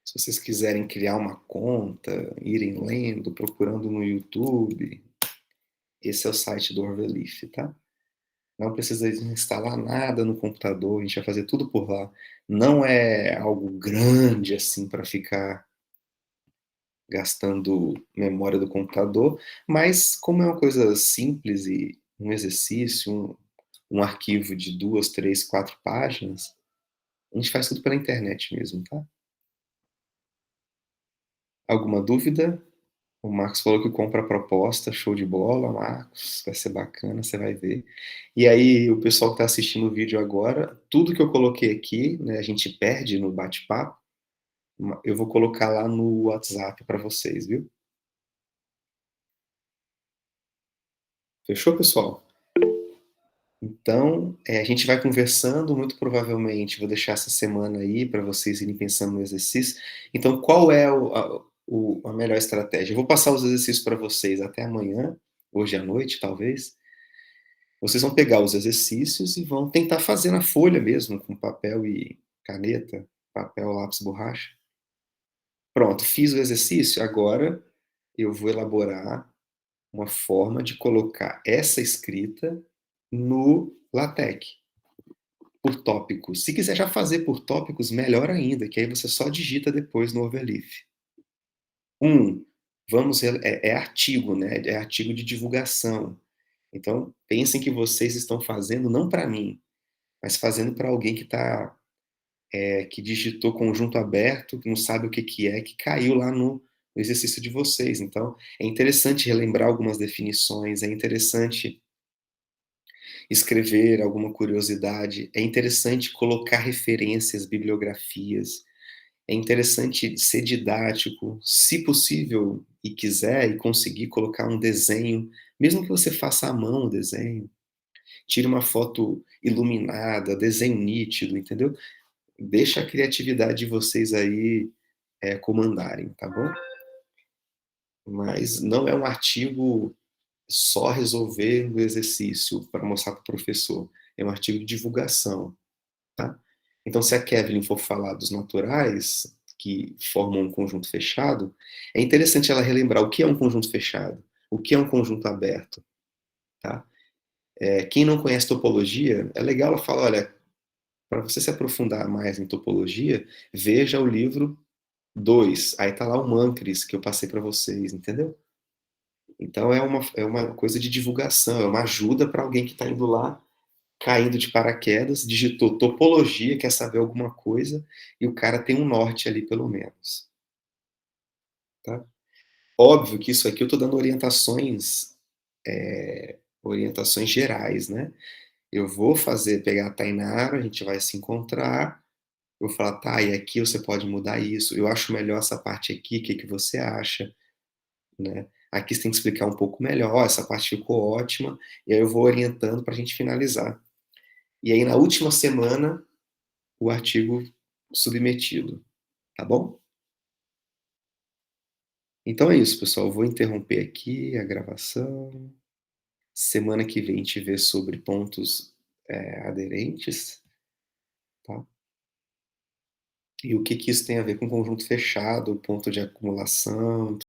Se vocês quiserem criar uma conta, irem lendo, procurando no YouTube, esse é o site do Overleaf, tá? Não precisa instalar nada no computador, a gente vai fazer tudo por lá. Não é algo grande assim para ficar gastando memória do computador, mas como é uma coisa simples e um exercício, um arquivo de 2, 3, 4 páginas, a gente faz tudo pela internet mesmo, tá? Alguma dúvida? O Marcos falou que compra a proposta, show de bola, Marcos, vai ser bacana, você vai ver. E aí, o pessoal que está assistindo o vídeo agora, tudo que eu coloquei aqui, né, a gente perde no bate-papo, eu vou colocar lá no WhatsApp para vocês, viu? Fechou, pessoal? Então, a gente vai conversando, muito provavelmente vou deixar essa semana aí para vocês irem pensando no exercício. Então, qual é a melhor estratégia? Eu vou passar os exercícios para vocês até amanhã, hoje à noite, talvez. Vocês vão pegar os exercícios e vão tentar fazer na folha mesmo, com papel e caneta. Papel, lápis, borracha? Pronto, fiz o exercício, agora eu vou elaborar uma forma de colocar essa escrita no LaTeX, por tópicos. Se quiser já fazer por tópicos, melhor ainda, que aí você só digita depois no Overleaf. É artigo, né? É artigo de divulgação. Então, pensem que vocês estão fazendo não para mim, mas fazendo para alguém que digitou conjunto aberto, que não sabe o que que é, que caiu lá no exercício de vocês. Então, é interessante relembrar algumas definições, é interessante escrever alguma curiosidade, é interessante colocar referências, bibliografias, é interessante ser didático, se possível e quiser e conseguir colocar um desenho, mesmo que você faça à mão o desenho, tire uma foto iluminada, desenho nítido, entendeu? Deixa a criatividade de vocês aí comandarem, tá bom? Mas não é um artigo só resolver o exercício para mostrar para o professor. É um artigo de divulgação, tá? Então, se a Kevin for falar dos naturais, que formam um conjunto fechado, é interessante ela relembrar o que é um conjunto fechado, o que é um conjunto aberto, tá? Quem não conhece topologia, é legal ela falar, olha, para você se aprofundar mais em topologia, veja o livro 2, aí tá lá o Mancris que eu passei para vocês, entendeu? Então é uma coisa de divulgação, é uma ajuda para alguém que está indo lá, caindo de paraquedas, digitou topologia, quer saber alguma coisa, e o cara tem um norte ali, pelo menos. Tá? Óbvio que isso aqui eu estou dando orientações gerais, né? Eu vou pegar a Tainara, a gente vai se encontrar, eu vou falar, tá, e aqui você pode mudar isso, eu acho melhor essa parte aqui, o que que você acha? Né? Aqui você tem que explicar um pouco melhor, ó, essa parte ficou ótima, e aí eu vou orientando para a gente finalizar. E aí na última semana, o artigo submetido, tá bom? Então é isso, pessoal. Eu vou interromper aqui a gravação. Semana que vem a gente vê sobre pontos aderentes, tá? E o que que isso tem a ver com conjunto fechado, ponto de acumulação,